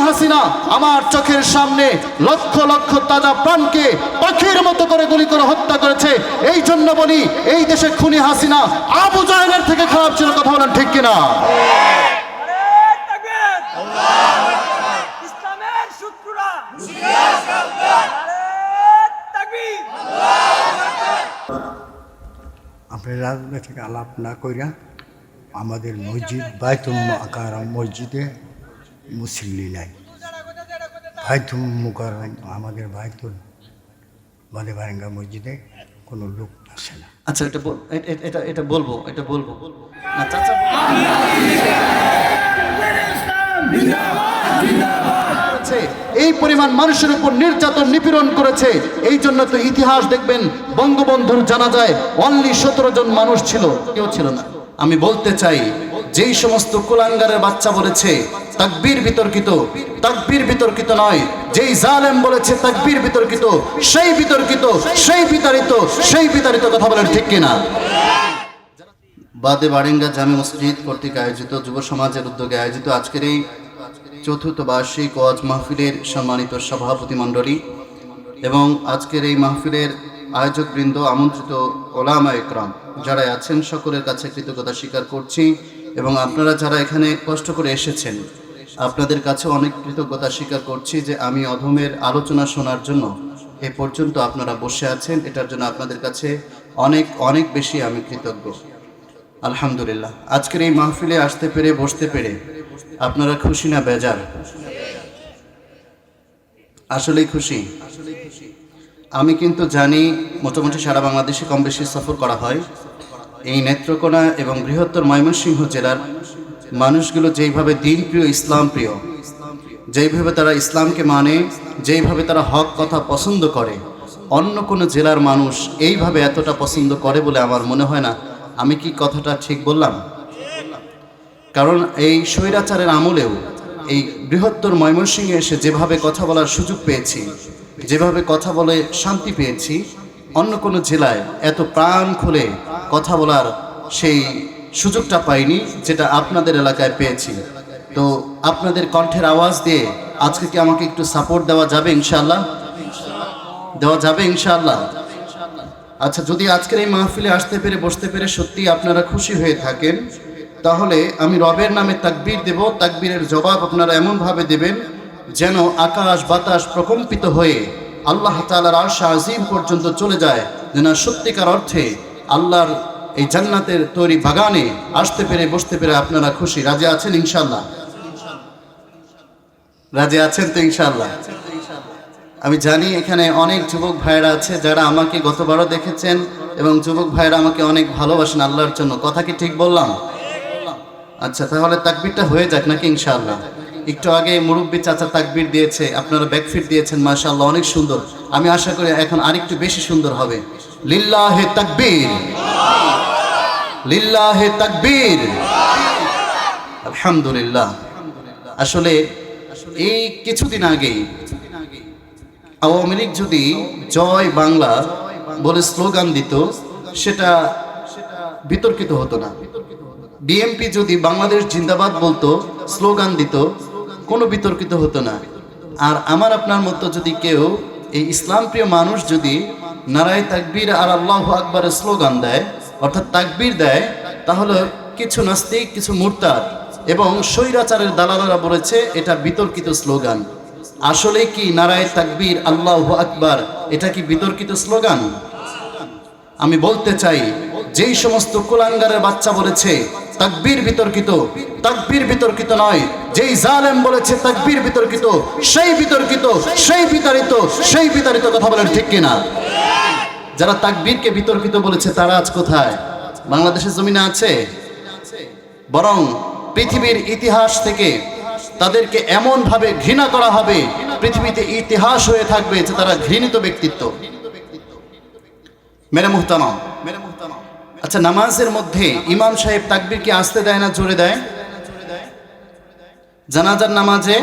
হাসিনা আমার চোখের সামনে লক্ষ লক্ষ তাজা প্রাণকে পাখির মতো করে গুলি করে হত্যা করেছে। এই জন্য বলি এই দেশে খুনি হাসিনা আবু জাহেলের থেকে খারাপ ছিল। কথা বলেন ঠিক কিনা? আপনি রাজনৈতিক আলাপ না কইরা আমাদের মসজিদ বাইতুল মুকাররম মসজিদে মুসল্লি নাই। বাইতুল মুকাররম আমাদের বাইতুল বাদেবারেঙ্গা মসজিদে কোনো লোক আসে না। আচ্ছা এটা বলবো না চাচা, এই পরিমাণ মানুষের উপর নির্যাতন নিপীড়ন করেছে। এই জন্য তো ইতিহাস দেখবেন বঙ্গবন্ধুর জানাজায় অনলি 17 জন মানুষ ছিল, কেউ ছিল না। আমি বলতে চাই যেই সমস্ত কুলাঙ্গারের বাচ্চা বলেছে তাকবীর বিতর্কিত, তাকবীর বিতর্কিত নয়। যেই জালেম বলেছে তাকবীর বিতর্কিত, সেই বিতর্কিত, সেই বিতাড়িত, সেই বিতাড়িত। কথা বলেন ঠিক কিনা? বাদেবারেঙ্গা জামে মসজিদ কর্তৃক আয়োজিত যুব সমাজের উদ্যোগে আয়োজিত আজকের এই চতুর্থ বার্ষিক ওয়াজ মাহফিলের সম্মানিত সভাপতি মণ্ডলী এবং আজকের এই মাহফিলের আয়োজকবৃন্দ, আমন্ত্রিত ওলামা ইকরাম যারা আছেন, সকলের কাছে কৃতজ্ঞতা স্বীকার করছি। এবং আপনারা যারা এখানে কষ্ট করে এসেছেন, আপনাদের কাছে অনেক কৃতজ্ঞতা স্বীকার করছি যে আমি অধমের আলোচনা শোনার জন্য এ পর্যন্ত আপনারা বসে আছেন। এটার জন্য আপনাদের কাছে অনেক অনেক বেশি আমি কৃতজ্ঞ। আলহামদুলিল্লাহ, আজকের এই মাহফিলে আসতে পেরে, বসতে পেরে আপনারা খুশি না বেজার? আসলেই খুশি। আমি কিন্তু জানি মোটামুটি সারা বাংলাদেশে কম বেশি সফর করা হয়। এই নেত্রকোনা এবং বৃহত্তর ময়মনসিংহ জেলার মানুষগুলো যেইভাবে দিনপ্রিয়, ইসলাম প্রিয়, যেইভাবে তারা ইসলামকে মানে, যেইভাবে তারা হক কথা পছন্দ করে, অন্য কোনো জেলার মানুষ এইভাবে এতটা পছন্দ করে বলে আমার মনে হয় না। আমি কি কথাটা ঠিক বললাম? কারণ এই স্বৈরাচারের আমলেও এই বৃহত্তর ময়মনসিংহে এসে যেভাবে কথা বলার সুযোগ পেয়েছি, যেভাবে কথা বলে শান্তি পেয়েছি, অন্য কোনো জেলায় এত প্রাণ খুলে কথা বলার সেই সুযোগটা পাইনি যেটা আপনাদের এলাকায় পেয়েছি। তো আপনাদের কণ্ঠের আওয়াজ দিয়ে আজকে কি আমাকে একটু সাপোর্ট দেওয়া যাবে? ইনশাআল্লাহ দেওয়া যাবে ইনশাআল্লাহ। আচ্ছা, যদি আজকের এই মাহফিলে আসতে পেরে, বসতে পেরে সত্যি আপনারা খুশি হয়ে থাকেন, তাহলে আমি রবের নামে তাকবীর দেব। তাকবীরের জবাব আপনারা এমনভাবে দেবেন যেন আকাশ বাতাস প্রকম্পিত হয়ে আল্লাহ তাআলার আরশ আজিম পর্যন্ত চলে যায়, যেন সত্যিকার অর্থে আল্লাহর এই জান্নাতের তৈরি বাগানে আসতে পেরে, বসতে পেরে আপনারা খুশি। রাজি আছেন ইনশাআল্লাহ? রাজি আছেন তো ইনশাআল্লাহ? আমি জানি এখানে অনেক যুবক ভাইয়েরা আছে যারা আমাকে গতবারও দেখেছেন এবং যুবক ভাইয়েরা আমাকে অনেক ভালোবাসেন আল্লাহর জন্য। কথা কি ঠিক বললাম? আচ্ছা, তাহলে তাকবীরটা হয়ে যাক নাকি ইনশাআল্লাহ? একটু আগে মুরব্বী চাচা তাকবীর দিয়েছে, আপনারা ব্যাকফিট দিয়েছেন, মাশাআল্লাহ অনেক সুন্দর। আমি আশা করি এখন আরেকটু বেশি সুন্দর হবে। লিল্লাহে তাকবীর, লিল্লাহে তাকবীর, আলহামদুলিল্লাহ। আসলে এই কিছুদিন আগেই আওয়ামী লীগ যদি জয় বাংলা বলে স্লোগান দিত, সেটা বিতর্কিত হতো না। বিএনপি যদি বাংলাদেশ জিন্দাবাদ বলতো, স্লোগান দিত, কোনো বিতর্কিত হতো না। আর আমার আপনার মতো যদি কেউ, এই ইসলাম প্রিয় মানুষ যদি নারায়ে তাকবীর আর আল্লাহু আকবারের স্লোগান দেয়, অর্থাৎ তাকবীর দেয়, তাহলে কিছু নাস্তিক, কিছু মুরতাদ এবং স্বৈরাচারের দালালরা বলেছে এটা বিতর্কিত স্লোগান। আসলে কি নারায়ে তাকবীর আল্লাহু আকবার এটা কি বিতর্কিত স্লোগান? আমি বলতে চাই, যেই সমস্ত কুলাঙ্গারের বাচ্চা বলেছে তাকবীর বিতর্কিত, তাকবীর বিতর্কিত নয়। যেই জালেম বলেছে তাকবীর বিতর্কিত, সেই বিতর্কিত, সেই বিতাড়িত, সেই বিতাড়িত। কথা বলেন ঠিক কিনা? যারা তাকবীরকে বিতর্কিত বলেছে তারা আজ কোথায়? বাংলাদেশের জমিনে আছে? বরং পৃথিবীর ইতিহাস থেকে তাদেরকে এমন ভাবে ঘৃণা করা হবে, পৃথিবীতে ইতিহাস হয়ে থাকবে যে তারা ঘৃণিত ব্যক্তিত্ব। মেরে মুহতারাম, আচ্ছা, নামাজের মধ্যে ইমাম সাহেব তাকবীর কি আসতে দেয় না জোরে দেয়? জানাজার নামাজে,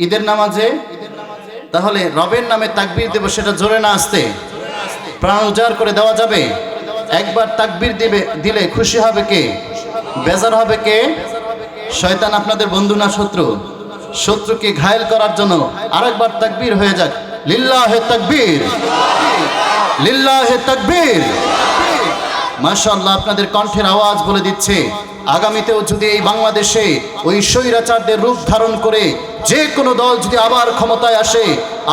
ঈদের নামাজে, তাহলে রবের নামে তাকবীর দেব, সেটা জোরে না আসতে? প্রাণ উজাড় করে দেওয়া যাবে? একবার তাকবীর দিলে খুশি হবে কে? বেজার হবে কে? শয়তান আপনাদের বন্ধু না শত্রু? শত্রুকে ঘায়েল করার জন্য আরেকবার তাকবীর হয়ে যাক। লিল্লাহে তাকবীর, লিল্লাহে তাকবীর। মাশাআল্লাহ, আপনাদের কণ্ঠের আওয়াজ বলে দিচ্ছে আগামীতেও যদি এই বাংলাদেশে ওই স্বৈরাচারদের রূপ ধারণ করে যে কোনো দল যদি আবার ক্ষমতায় আসে,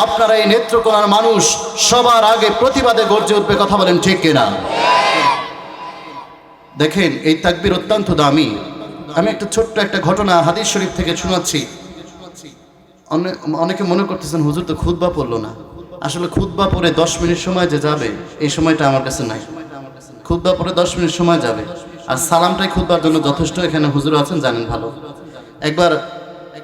আপনারা এই নেত্রকোনার মানুষ সবার আগে প্রতিবাদে গর্জে উঠবে। কথা বলেন ঠিক কিনা? দেখেন, এই তাকবীর অত্যন্ত দামি। আমি একটা ছোট্ট একটা ঘটনা হাদিস শরীফ থেকে শোনাচ্ছি। অনেকে মনে করতেছেন হুজুর তো খুতবা পড়লো না। আসলে খুতবা পড়ে 10 মিনিট সময় যে যাবে, এই সময়টা আমার কাছে নাই। খুতবা পড়ে 10 মিনিট সময় যাবে, আর সালামটাই খুতবার জন্য যথেষ্ট। এখানে হুজুর আছেন, জানেন ভালো। একবার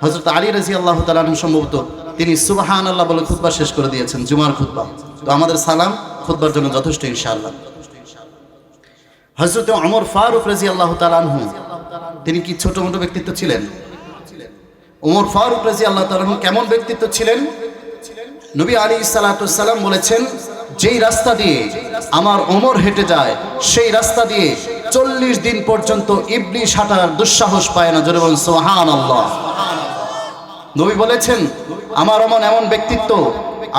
হযরত আলী রাদিয়াল্লাহু তাআলা আনহু সম্ভবত তিনি সুবহানাল্লাহ বলে খুতবা শেষ করে দিয়েছেন, জুমার খুতবা। তো আমাদের সালাম খুতবার জন্য যথেষ্ট ইনশাআল্লাহ। হযরত ওমর ফারুক রাদিয়াল্লাহু তাআলা আনহু তিনি কি ছোট মোটো ব্যক্তিত্ব ছিলেন? ওমর ফারুক রাদিয়াল্লাহু তাআলা আনহু কেমন ব্যক্তিত্ব ছিলেন? নবী আলাইহিস সালাতু ওয়াস সালাম বলেছেন, যেই রাস্তা দিয়ে আমার ওমর হেঁটে যায় সেই রাস্তা দিয়ে 40 দিন পর্যন্ত ইবলিশ হাঁটার দুঃসাহস পায় না। জোরে বলুন সুবহানাল্লাহ। নবী বলেছেন, আমার ওমর এমন ব্যক্তিত্ব,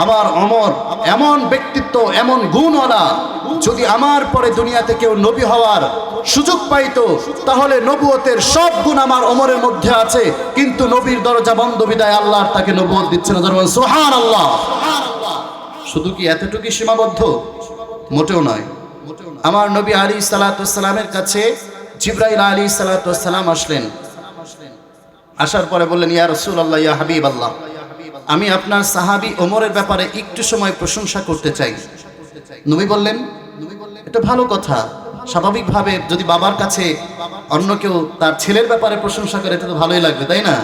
আমার ওমর এমন ব্যক্তিত্ব, এমন গুণওয়ালা, যদি আমার পরে দুনিয়াতে কেউ নবী হওয়ার সুযোগ পাইতো তাহলে নবুয়তের সব গুণ আমার ওমরের মধ্যে আছে, কিন্তু নবীর দরজা বন্ধ বিদায় আল্লাহ তাকে নবুয়ত দিচ্ছে না। জোরে বলুন সুবহানাল্লাহ। শুধু কি এতটুকুই সীমাবদ্ধ? মোটেও নয়। আমার নবী আলাইহিস সালাতু ওয়াস সালামের কাছে জিবরাইল আলাইহিস সালাতু ওয়াস সালাম আসলেন। আসার পরে বললেন, ইয়া রাসূলুল্লাহ, ইয়া হাবিবাল্লাহ, আমি আপনার সাহাবী ওমরের ব্যাপারে একটু সময় প্রশংসা করতে চাই। নবী বললেন, এটা ভালো কথা। স্বাভাবিকভাবে যদি বাবার কাছে অন্য কেউ তার ছেলের ব্যাপারে প্রশংসা করে, এটা তো ভালোই লাগবে, তাই না?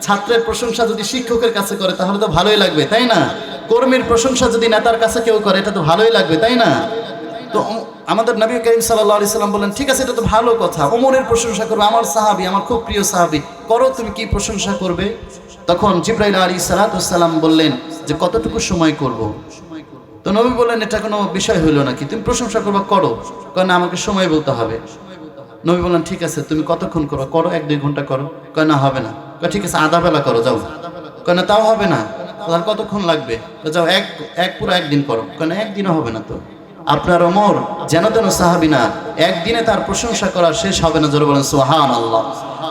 ছাত্রের প্রশংসা যদি শিক্ষকের কাছে করে তাহলে তো ভালোই লাগবে, তাই না? কর্মীর প্রশংসা যদি নেতার কাছে কেউ করে, এটা তো ভালোই লাগবে, তাই না? তো আমাদের নবী করিম সাল্লাল্লাহু আলাইহি সাল্লাম বললেন, ঠিক আছে, এটা তো ভালো কথা, ওমরের প্রশংসা করবে, আমার সাহাবী, আমার খুব প্রিয় সাহাবী, করো, তুমি কি প্রশংসা করবে? তখন জিবরাইল আলাইহিস সালাতু ওয়াস সালাম বললেন যে কতটুকু সময় করব? তো নবী বললেন, এটা কোনো বিষয় হইল নাকি, তুমি প্রশংসা করবা, করো। কারণ আমাকে সময় বলতে হবে। নবী বললেন, ঠিক আছে, তুমি কতক্ষণ করো? করো, 1-2 ঘন্টা করো। কয় না, হবে না। কয় ঠিক আছে, আধা বেলা করো, যাও। কয় না, তাও হবে না। আর কতক্ষণ লাগবে? যাও, পুরো একদিন করো। কয় না, একদিনও হবে না। তো আপনার ওমর যেন তেন সাহাবী না, একদিনে তার প্রশংসা করা শেষ হবে না। জোরে বলেন সুবহানাল্লাহ।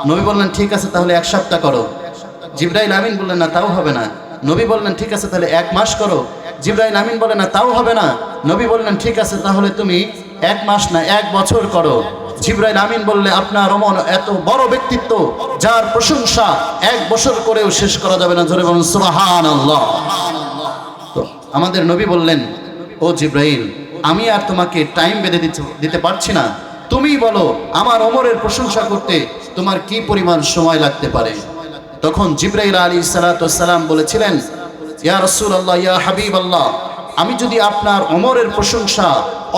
নবী বললেন, ঠিক আছে, তাহলে 1 সপ্তাহ করো। জিবরাইল আমিন বললেন, না, তাও হবে না। নবী বললেন, ঠিক আছে, তাহলে 1 মাস করো। জিবরাইল আমিন বলেন, না, তাও হবে না। নবী বললেন, ঠিক আছে, তাহলে তুমি 1 মাস না 1 বছর করো। জিবরাইল আমিন বললে, আপনার ওমর এত বড় ব্যক্তিত্ব যার প্রশংসা 1 বছর করেও শেষ করা যাবে না। জোরে বলুন সুবহানাল্লাহ। তো আমাদের নবী বললেন, ও জিবরাইল, আমি আর তোমাকে টাইম বেঁধে দিতে পারছি না, তুমি বলো আমার ওমরের প্রশংসা করতে তোমার কি পরিমাণ সময় লাগতে পারে। তখন জিবরাইল আলাইহিস সালাতু ওয়াস সালাম বলেছিলেন, ইয়া রাসূলুল্লাহ, ইয়া হাবিবাল্লাহ, আমি যদি আপনার ওমরের প্রশংসা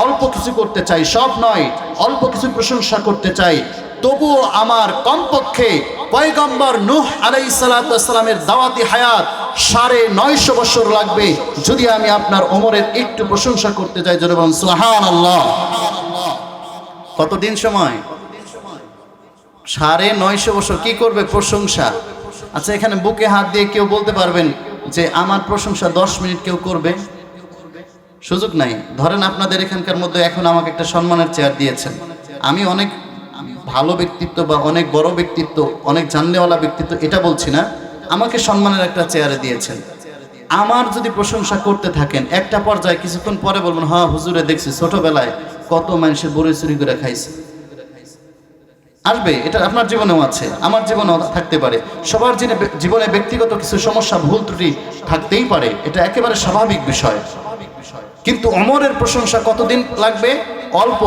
অল্প কিছু করতে চাই, সব নয়, অল্প কিছু প্রশংসা করতে চাই, তবুও আমার কমপক্ষে পয়গম্বর নূহ আলাইহিস সালাতু ওয়াস সালামের দাওয়াতি হায়াত 950 বছর লাগবে যদি আমি আপনার ওমরের একটু প্রশংসা করতে চাই। জোরে বলুন সুবহানাল্লাহ। কতদিন সময়? 950 বছর। কি করবে? প্রশংসা। আচ্ছা, এখানে বুকে হাত দিয়ে কেউ বলতে পারবেন যে আমার প্রশংসা 10 মিনিট কেউ করবে? সুযোগ নাই। ধরেন আপনাদের এখানকার মধ্যে এখন আমাকে একটা সম্মানের চেয়ার দিয়েছেন, আমি অনেক ভালো ব্যক্তিত্ব বা অনেক বড় ব্যক্তিত্ব, অনেক জানলেওয়ালা ব্যক্তিত্ব, এটা বলছি না, আমাকে সম্মানের একটা চেয়ারে দিয়েছেন। আমার যদি প্রশংসা করতে থাকেন, একটা পর্যায়ে কিছুক্ষণ পরে বলবেন, হ্যাঁ হুজুরে দেখছি ছোটবেলায় কত মানুষের বড়ি চুরি করে খাইছে। আসবে, এটা আপনার জীবনেও আছে, আমার জীবনেও থাকতে পারে। সবার জীবনে ব্যক্তিগত কিছু সমস্যা, ভুল ত্রুটি থাকতেই পারে, এটা একেবারে স্বাভাবিক বিষয়। কিন্তু ওমরের প্রশংসা কতদিন লাগবে? অল্প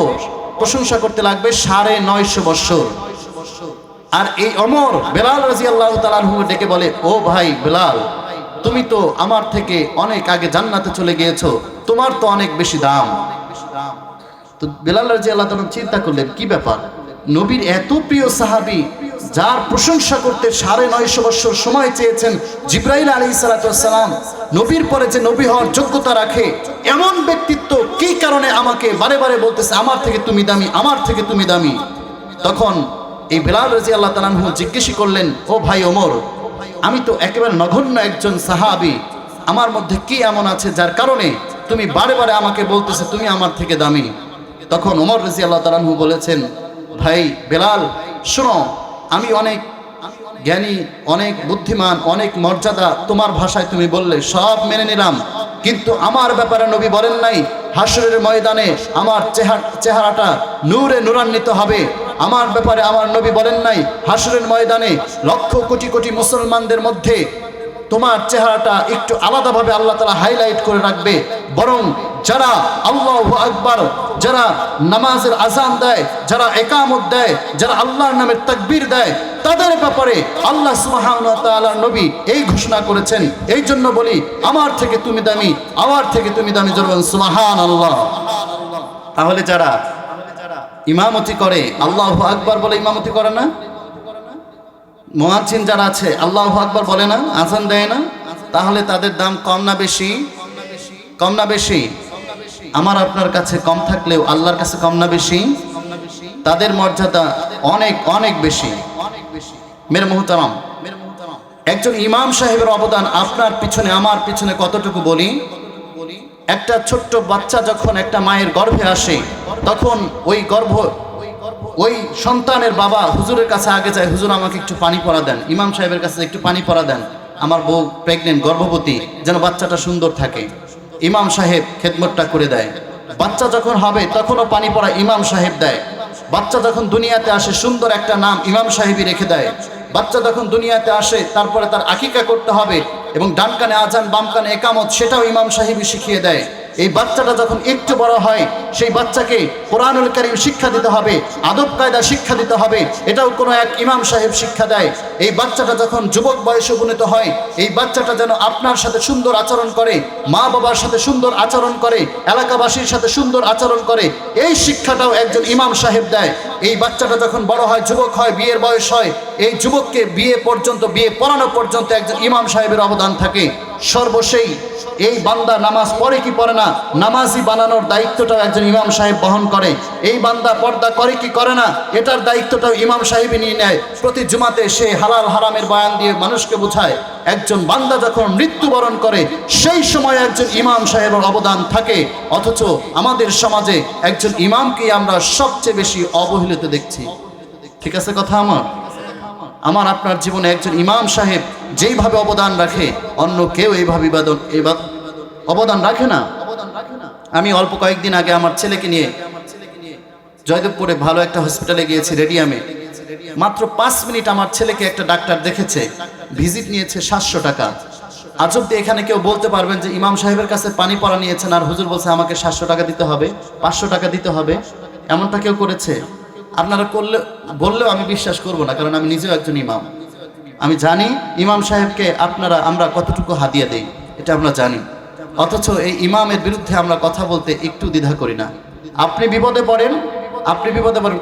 প্রশংসা করতে লাগবে 950 বছর। আর এই ওমর বেলাল রাদিয়াল্লাহু তাআলা আনহু ডেকে বলে, ও ভাই বেলাল, তুমি তো আমার থেকে অনেক আগে জান্নাতে চলে গিয়েছো, তোমার তো অনেক বেশি দাম। তো বেলাল রাদিয়াল্লাহু তাআলা চিন্তা করলেন, কি ব্যাপার, নবীর এত প্রিয় সাহাবী যার প্রশংসা করতে 950 বছর সময় চেয়েছেন জিবরাইল আলাইহিস সালাতু ওয়াস সালাম, নবীর পরে যে নবী হওয়ার যোগ্যতা রাখে এমন ব্যক্তিত্ব কি কারণে আমাকে বারে বারে বলতেছে আমার থেকে তুমি দামি, আমার থেকে তুমি দামি। তখন এই বেলাল রাদিয়াল্লাহু তাআলা আনহু জিজ্ঞেস করলেন, ও ভাই ওমর, আমি তো একেবারে নগণ্য একজন সাহাবী, আমার মধ্যে কি এমন আছে যার কারণে তুমি বারে বারে আমাকে বলতেছে তুমি আমার থেকে দামি? তখন ওমর রাদিয়াল্লাহু তাআলা আনহু বলেছেন, ভাই বেলাল শোনো, আমি অনেক জ্ঞানী, অনেক বুদ্ধিমান, অনেক মর্যাদা, তোমার ভাষায় তুমি বললে সব মেনে নিলাম, কিন্তু আমার ব্যাপারে নবী বলেন নাই হাসরের ময়দানে আমার চেহারাটা নূরে নূরান্বিত হবে? আমার ব্যাপারে আমার নবী বলেন নাই হাসরের ময়দানে লক্ষ কোটি কোটি মুসলমানদের মধ্যে তোমার চেহারাটা একটু আলাদাভাবে আল্লাহ তাআলা হাইলাইট করে রাখবে? বরং যারা আল্লাহু আকবার, যারা নামাজের আযান দেয়, যারা ইকামত দেয়, যারা আল্লাহর নামের তাকবীর দেয়, তাদের ব্যাপারে আল্লাহ সুবহানাহু ওয়া তাআলার নবী এই ঘোষণা করেছেন। এই জন্য বলি আমার থেকে তুমি দামি, আমার থেকে তুমি দামি, জোরে সুবহানাল্লাহ। তাহলে যারা ইমামতি করে আল্লাহু আকবার বলে ইমামতি করে না, মুয়াজ্জিন যারা আছে আল্লাহু আকবার বলে না, আযান দেয় না, তাহলে তাদের দাম কম না বেশি? কম না বেশি? আমার আপনার কাছে কম থাকলেও আল্লাহর কাছে কম না বেশি? তাদের মর্যাদা অনেক অনেক বেশি। মেরে মুহতারাম, একজন ইমাম সাহেবের অবদান আপনার পিছনে আমার পিছনে কতটুকু বলি। একটা ছোট্ট বাচ্চা যখন একটা মায়ের গর্ভে আসে, তখন ওই সন্তানের বাবা হুজুরের কাছে আগে যায়, হুজুর আমাকে একটু পানি পড়া দেন, ইমাম সাহেবের কাছে একটু পানি পড়া দেন, আমার বউ প্রেগনেন্ট, গর্ভবতী, যেন বাচ্চাটা সুন্দর থাকে। ইমাম সাহেব খেদমতটা করে দেয়। বাচ্চা যখন হবে তখনও পানি পড়া ইমাম সাহেব দেয়। বাচ্চা যখন দুনিয়াতে আসে সুন্দর একটা নাম ইমাম সাহেবই রেখে দেয়। বাচ্চা যখন দুনিয়াতে আসে তারপরে তার আকিকা করতে হবে এবং ডান কানে আজান বাম কানে একামত, সেটাও ইমাম সাহেবই শিখিয়ে দেয়। এই বাচ্চাটা যখন একটু বড় হয় সেই বাচ্চাকে কোরআনুল কারীম শিক্ষা দিতে হবে, আদব কায়দা শিক্ষা দিতে হবে, এটাও কোনো এক ইমাম সাহেব শিক্ষা দেয়। এই বাচ্চাটা যখন যুবক বয়সে উপনীত হয়, এই বাচ্চাটা যেন আপনার সাথে সুন্দর আচরণ করে, মা বাবার সাথে সুন্দর আচরণ করে, এলাকাবাসীর সাথে সুন্দর আচরণ করে, এই শিক্ষাটাও একজন ইমাম সাহেব দেয়। এই বাচ্চাটা যখন বড় হয়, যুবক হয়, বিয়ের বয়স হয়, এই যুবককে বিয়ে পড়ানো পর্যন্ত একজন ইমাম সাহেবের অবদান থাকে। সর্বশেষ এই বান্দা নামাজ পড়ে কি পড়ে না, নামাজি বানানোর দায়িত্বটাও একজন ইমাম সাহেব বহন করে। এই বান্দা পর্দা করে কি করে না, এটার দায়িত্বটাও ইমাম সাহেবই নিয়ে নেয়। প্রতি জুমাতে সে হালাল হারামের বয়ান দিয়ে মানুষকে বোঝায়। একজন বান্দা যখন মৃত্যুবরণ করে সেই সময় একজন ইমাম সাহেবের অবদান থাকে। অথচ আমাদের সমাজে একজন ইমামকে আমরা সবচেয়ে বেশি অবহেলিত দেখছি। ঠিক আছে কথা আমার আপনার জীবনে একজন ইমাম সাহেব যেইভাবে অবদান রাখে অন্য কেউ এইভাবে অবদান রাখে না। আমি অল্প কয়েকদিন আগে আমার ছেলেকে নিয়ে জয়দেবপুরে ভালো একটা হসপিটালে গিয়েছি, রেডিয়ামে। মাত্র 5 মিনিট আমার ছেলেকে একটা ডাক্তার দেখেছে, ভিজিট নিয়েছে 700 টাকা। আজ অব্দি এখানে কেউ বলতে পারবেন যে ইমাম সাহেবের কাছে পানি পড়া নিয়েছেন আর হুজুর বলছে আমাকে 700 টাকা দিতে হবে, 500 টাকা দিতে হবে? এমনটা কেউ করেছে? আপনারা বললেও আমি বিশ্বাস করব না, কারণ আমি নিজেও একজন ইমাম। আমি জানি ইমাম সাহেবকে আমরা কতটুকু হাদিয়া দেই, এটা আমরা জানি। অথচ এই ইমামের বিরুদ্ধে আমরা কথা বলতে একটু দ্বিধা করি না। আপনি বিপদে পড়েন,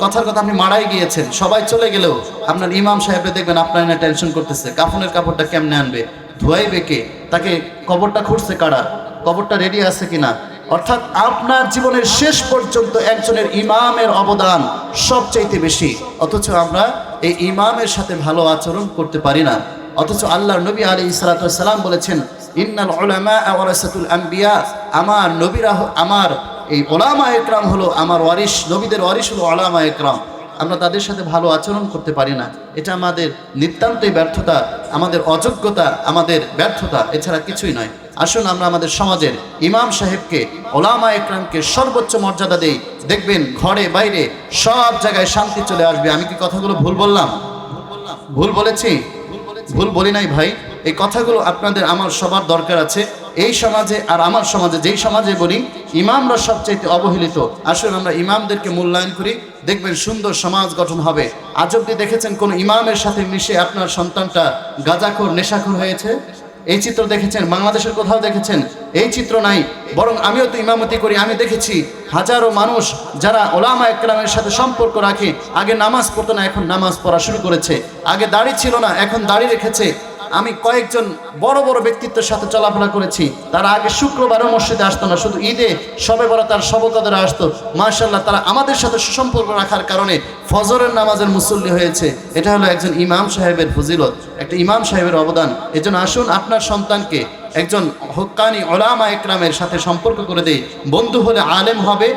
কথার কথা আপনি মারাই গিয়েছেন, সবাই চলে গেলেও আপনার ইমাম সাহেবকে দেখবেন আপনার না টেনশন করতেছে, কাফনের কাপড়টা কেমনে আনবে, ধোয়াইবে কে, তাকে কবরটা খুঁড়ছে কারা, কবরটা রেডি আছে কিনা। অর্থাৎ আপনার জীবনের শেষ পর্যন্ত একজনের ইমামের অবদান সবচাইতে বেশি। অথচ আমরা এই ইমামের সাথে ভালো আচরণ করতে পারি না। অথচ আল্লাহর নবী আলাইহিস সালাতু ওয়াস সালাম বলেছেন, ইন্নাল উলামা ওয়ারাসাতুল আম্বিয়া, আমার নবীরা, আমার এই উলামা ইকরাম হলো আমার ওয়ারিস, নবীদের ওয়ারিস হলো উলামা ইকরাম। আমরা তাদের সাথে ভালো আচরণ করতে পারি না, এটা আমাদের নিতান্তই ব্যর্থতা, আমাদের অযোগ্যতা, আমাদের ব্যর্থতা, এছাড়া কিছুই নয়। আসুন আমরা আমাদের সমাজের ইমাম সাহেবকে, উলামা ইকরামকে সর্বোচ্চ মর্যাদা দেই। দেখবেন ঘরে বাইরে সব জায়গায় শান্তি চলে আসবে। আমি কি কথাগুলো ভুল বললাম? ভুল বলেছি? ভুল বলি নাই ভাই। এই কথাগুলো আপনাদের আমার সবার দরকার আছে। এই সমাজে আর আমার সমাজে, যেই সমাজে বলি ইমামরা সবচাইতে অবহেলিত, আসুন আমরা ইমামদেরকে মূল্যায়ন করি, দেখবেন সুন্দর সমাজ গঠন হবে। আজ অব্দি দেখেছেন কোন ইমামের সাথে মিশে আপনার সন্তানটা গাঁজাখোর, নেশাখোর হয়েছে? এই চিত্র দেখেছেন? বাংলাদেশের কোথাও দেখেছেন? এই চিত্র নাই। বরং আমিও তো ইমামতি করি, আমি দেখেছি হাজারো মানুষ যারা উলামা ইকরামের সাথে সম্পর্ক রাখে, আগে নামাজ পড়তো না, এখন নামাজ পড়া শুরু করেছে। আগে দাড়ি ছিল না, এখন দাড়ি রেখেছে। আমি কয়েকজন বড় বড় ব্যক্তিত্বের সাথে চলাফেরা করেছি, তারা আগে শুক্রবারও মসজিদে আসতো না, শুধু ঈদে শবে বরাতের শব কদরে আসতো। মাশাআল্লাহ, তারা আমাদের সাথে সুসম্পর্ক রাখার কারণে ফজরের নামাজের মুসল্লি হয়েছে। এটা হলো একজন ইমাম সাহেবের ফজিলত, একটা ইমাম সাহেবের অবদান। এজন্য আসুন আপনার সন্তানকে একজন হক্কানি উলামা ইকরামের সাথে সম্পর্ক করে দেই। বন্ধু হলে আলেম হবে,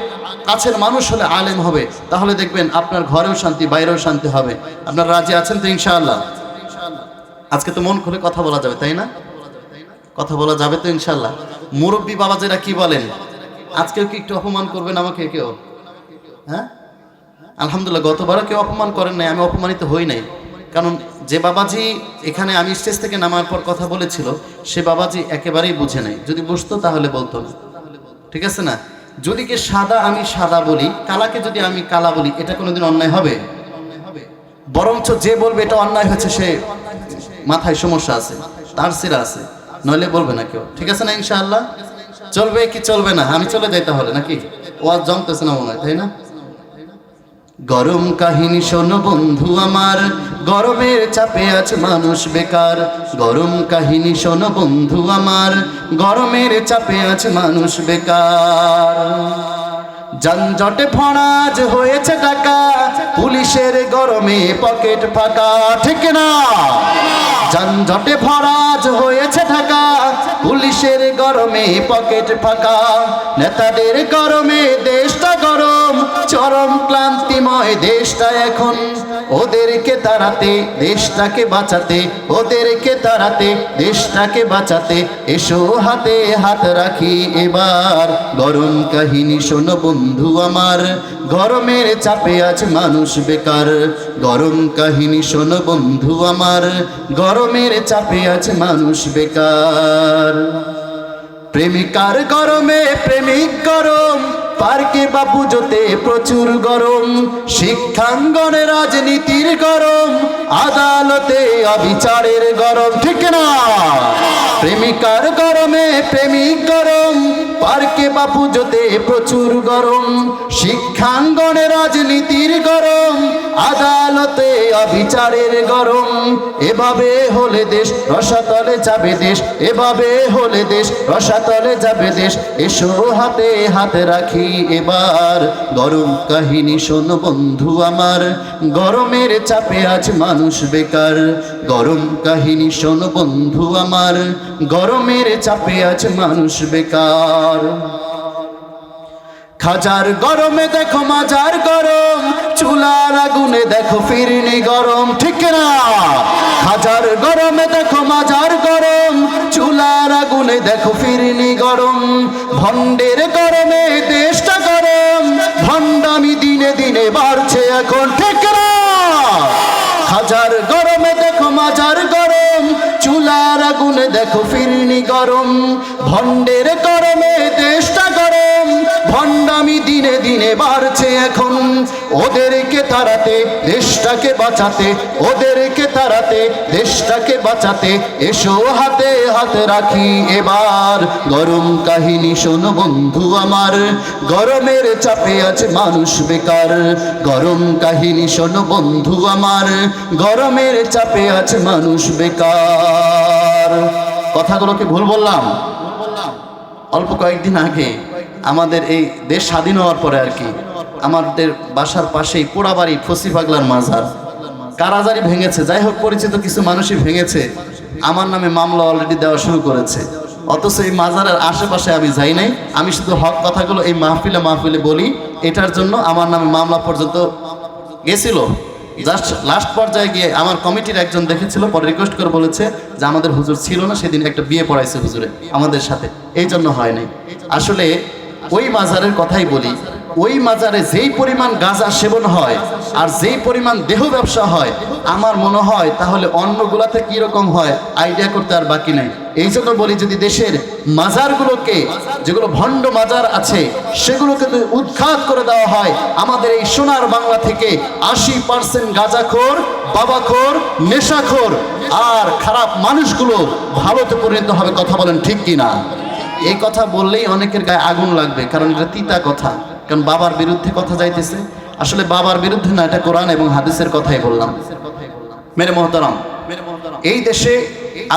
কাছের মানুষ হলে আলেম হবে, তাহলে দেখবেন আপনার ঘরেও শান্তি, বাইরেও শান্তি হবে। আপনার রাজি আছেন তো ইনশাআল্লাহ? আজকে তো মন খুলে কথা বলা যাবে, তাই না? কথা বলা যাবে তো ইনশাআল্লাহ? মুরব্বী বাবাজিরা কি বলেন? আজকেও কি একটু অপমান করবেন আমাকে কেউ? হ্যাঁ, আলহামদুলিল্লাহ, গতবারও কেউ অপমান করেন নাই, আমি অপমানিত হই নাই। কারণ যে বাবাজি এখানে আমি স্টেজ থেকে নামার পর কথা বলেছিল, সে বাবাজি একেবারেই বুঝে নাই। যদি বুঝতো তাহলে বলতো না, ঠিক আছে না? যদি কে সাদা আমি সাদা বলি, কালাকে যদি আমি কালা বলি, এটা কোনোদিন অন্যায় হবে? বরঞ্চ যে বলবে এটা অন্যায় হয়েছে, সে মাথায় সমস্যা আছে, তার সিরা আছে, নইলে বলবে না কেউ। ঠিক আছে না ইনশাআল্লাহ? চলবে কি চলবে না? আমি চলে যাই তাহলে, নাকি? ওয়াজ জমতেছে না মনে হয়, তাই না? গরম কাহিনী শোনো বন্ধু আমার, গরমের চাপে আছে মানুষ বেকার। গরম কাহিনী শোনো বন্ধু আমার, গরমের চাপে আছে মানুষ বেকার। যানজটে ফরাজ হয়েছে টাকা, পুলিশের গরমে পকেট ফাঁকা, ঠিক না? যানজটে ফরাজ হয়েছে ঢাকা, পুলিশের গরমে পকেট ফাঁকা। নেতাদের গরমে দেশটা গরম, চরম ক্লান্তিময় দেশটা এখন। ওদেরকে তাড়াতে দেশটাকে বাঁচাতে, ওদেরকে তাড়াতে দেশটাকে বাঁচাতে, এসো হাতে হাত রাখি এবার। গরম কাহিনী শোনো বন্ধু আমার, গরমের চাপে আছে মানুষ বেকার। গরম কাহিনী শোনো বন্ধু আমার, গরমের চাপে আছে মানুষ বেকার। প্রেমিকার গরমে প্রেমিক গরম, পার্কে বা পুজোতে প্রচুর গরম। শিক্ষাঙ্গনে রাজনীতির গরম, আদালতে অবিচারের গরম, ঠিক না? প্রেমিকার গরমে প্রেমিক গরম, পার্কে বা পুজোতে প্রচুর গরম। শিক্ষাঙ্গনে রাজনীতির গরম, আদালতে অবিচারের গরম। এভাবে হলে দেশ রসাতলে যাবে দেশ, এভাবে হলে দেশ রসাতলে যাবে দেশ। এসো হাতে হাত রাখি এবার। গরম কাহিনী শোনো বন্ধু আমার, গরমের চাপে আজ মানুষ বেকার। গরম কাহিনী শোনো বন্ধু আমার, গরমের চাপে আজ মানুষ বেকার। খাজার গরমে দেখো মাজার গরম, চুলার আগুনে দেখো ফিরনি গরম, ঠিক না? খাজার গরমে দেখো মাজার গরম, চুলার আগুনে দেখো ফিরনি গরম। ভণ্ডের গরমে দেশটা গরম, ভণ্ডামি দিনে দিনে বাড়ছে এখন, ঠিক না? খাজার গরমে দেখো মাজার গরম, চুলার আগুনে দেখো ফিরনি গরম। ভণ্ডের গরমে দেশটা গরম, ভণ্ডামি দিনে দিনে বাড়ছে এখন। ওদেরকে তাড়াতে দেশটাকে বাঁচাতে, ওদেরকে তাড়াতে দেশটাকে বাঁচাতে, এসো হাতে হাত রাখি এবার। গরম কাহিনী শোনো বন্ধু আমার, গরমের চাপে আছে মানুষ বেকার। গরম কাহিনী শোনো বন্ধু আমার, গরমের চাপে আছে মানুষ বেকার। কথাগুলো কি ভুল বললাম? অল্প কয়েকদিন আগে আমাদের এই দেশ স্বাধীন হওয়ার পরে আর কি, আমাদের বাসার পাশেই পোড়াবাড়ি ফসি পাগলার মাজার কারাজারি ভেঙেছে। যাই হোক, পরিচিত কিছু মানুষই ভেঙেছে, আমার নামে মামলা অলরেডি দেওয়া শুরু করেছে। অথচ এই মাজারের আশেপাশে আমি যাই নাই, আমি শুধু হক কথাগুলো এই মাহফিলে মাহফিলে বলি, এটার জন্য আমার নামে মামলা পর্যন্ত গেছিল। জাস্ট লাস্ট পর্যায়ে গিয়ে আমার কমিটির একজন দেখেছিল, পরে রিকোয়েস্ট করে বলেছে যে আমাদের হুজুর ছিল না, সেদিন একটা বিয়ে পড়াইছে হুজুরে আমাদের সাথে, এই জন্য হয় নাই। আসলে ওই মাজারের কথাই বলি, ওই মাজারে যেই পরিমাণ গাঁজা সেবন হয় আর যেই পরিমাণ দেহ ব্যবসা হয়, আমার মনে হয় তাহলে অন্যগুলাতে কীরকম হয় আইডিয়া করতে আর বাকি নাই। এই জন্য বলি, যদি দেশের মাজারগুলোকে, যেগুলো ভণ্ড মাজার আছে, সেগুলোকে যদি উৎখাত করে দেওয়া হয়, আমাদের এই সোনার বাংলা থেকে 80% গাঁজাখোর, বাবাখোর, নেশাখোর আর খারাপ মানুষগুলো ভালোতে পরিণত হবে। কথা বলেন ঠিক কিনা? এই কথা বললেই অনেকের গায়ে আগুন লাগবে, কারণ এটা তিতা কথা, কারণ বাবার বিরুদ্ধে কথা যাইতেছে। আসলে বাবার বিরুদ্ধে না, এটা কোরআন এবং হাদিসের কথাই বললাম। মেরে মোহতারাম, এই দেশে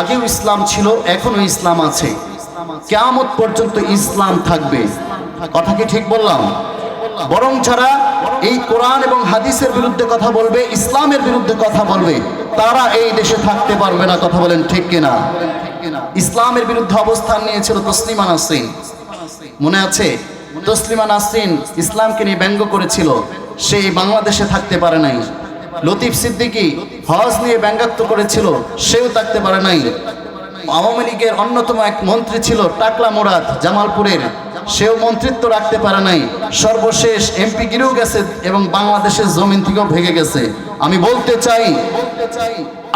আগেও ইসলাম ছিল, এখনো ইসলাম আছে, কিয়ামত পর্যন্ত ইসলাম থাকবে। কথা কি ঠিক বললাম? বরং যারা এই কোরআন এবং হাদিসের বিরুদ্ধে কথা বলবে, ইসলামের বিরুদ্ধে কথা বলবে, তারা এই দেশে থাকতে পারবে না। কথা বলেন ঠিক কিনা? ইসলামের বিরুদ্ধে অবস্থান নিয়েছিল তসলিমা নাসরিন, মনে আছে? তসলিমা নাসরিন ইসলামকে নিয়ে ব্যঙ্গ করেছিল, সে বাংলাদেশে থাকতে পারে নাই। লতিফ সিদ্দিকী হজ নিয়ে ব্যঙ্গাত্ম করেছিল, সেও থাকতে পারে নাই। আওয়ামী লীগের অন্যতম এক মন্ত্রী ছিল টাকলা মুরাদ জামালপুরের, সেও মন্ত্রিত্ব রাখতে পারে নাই। সর্বশেষ এমপি গিরেও গেছে এবং বাংলাদেশের জমিন থেকেও ভেঙে গেছে। আমি বলতে চাই,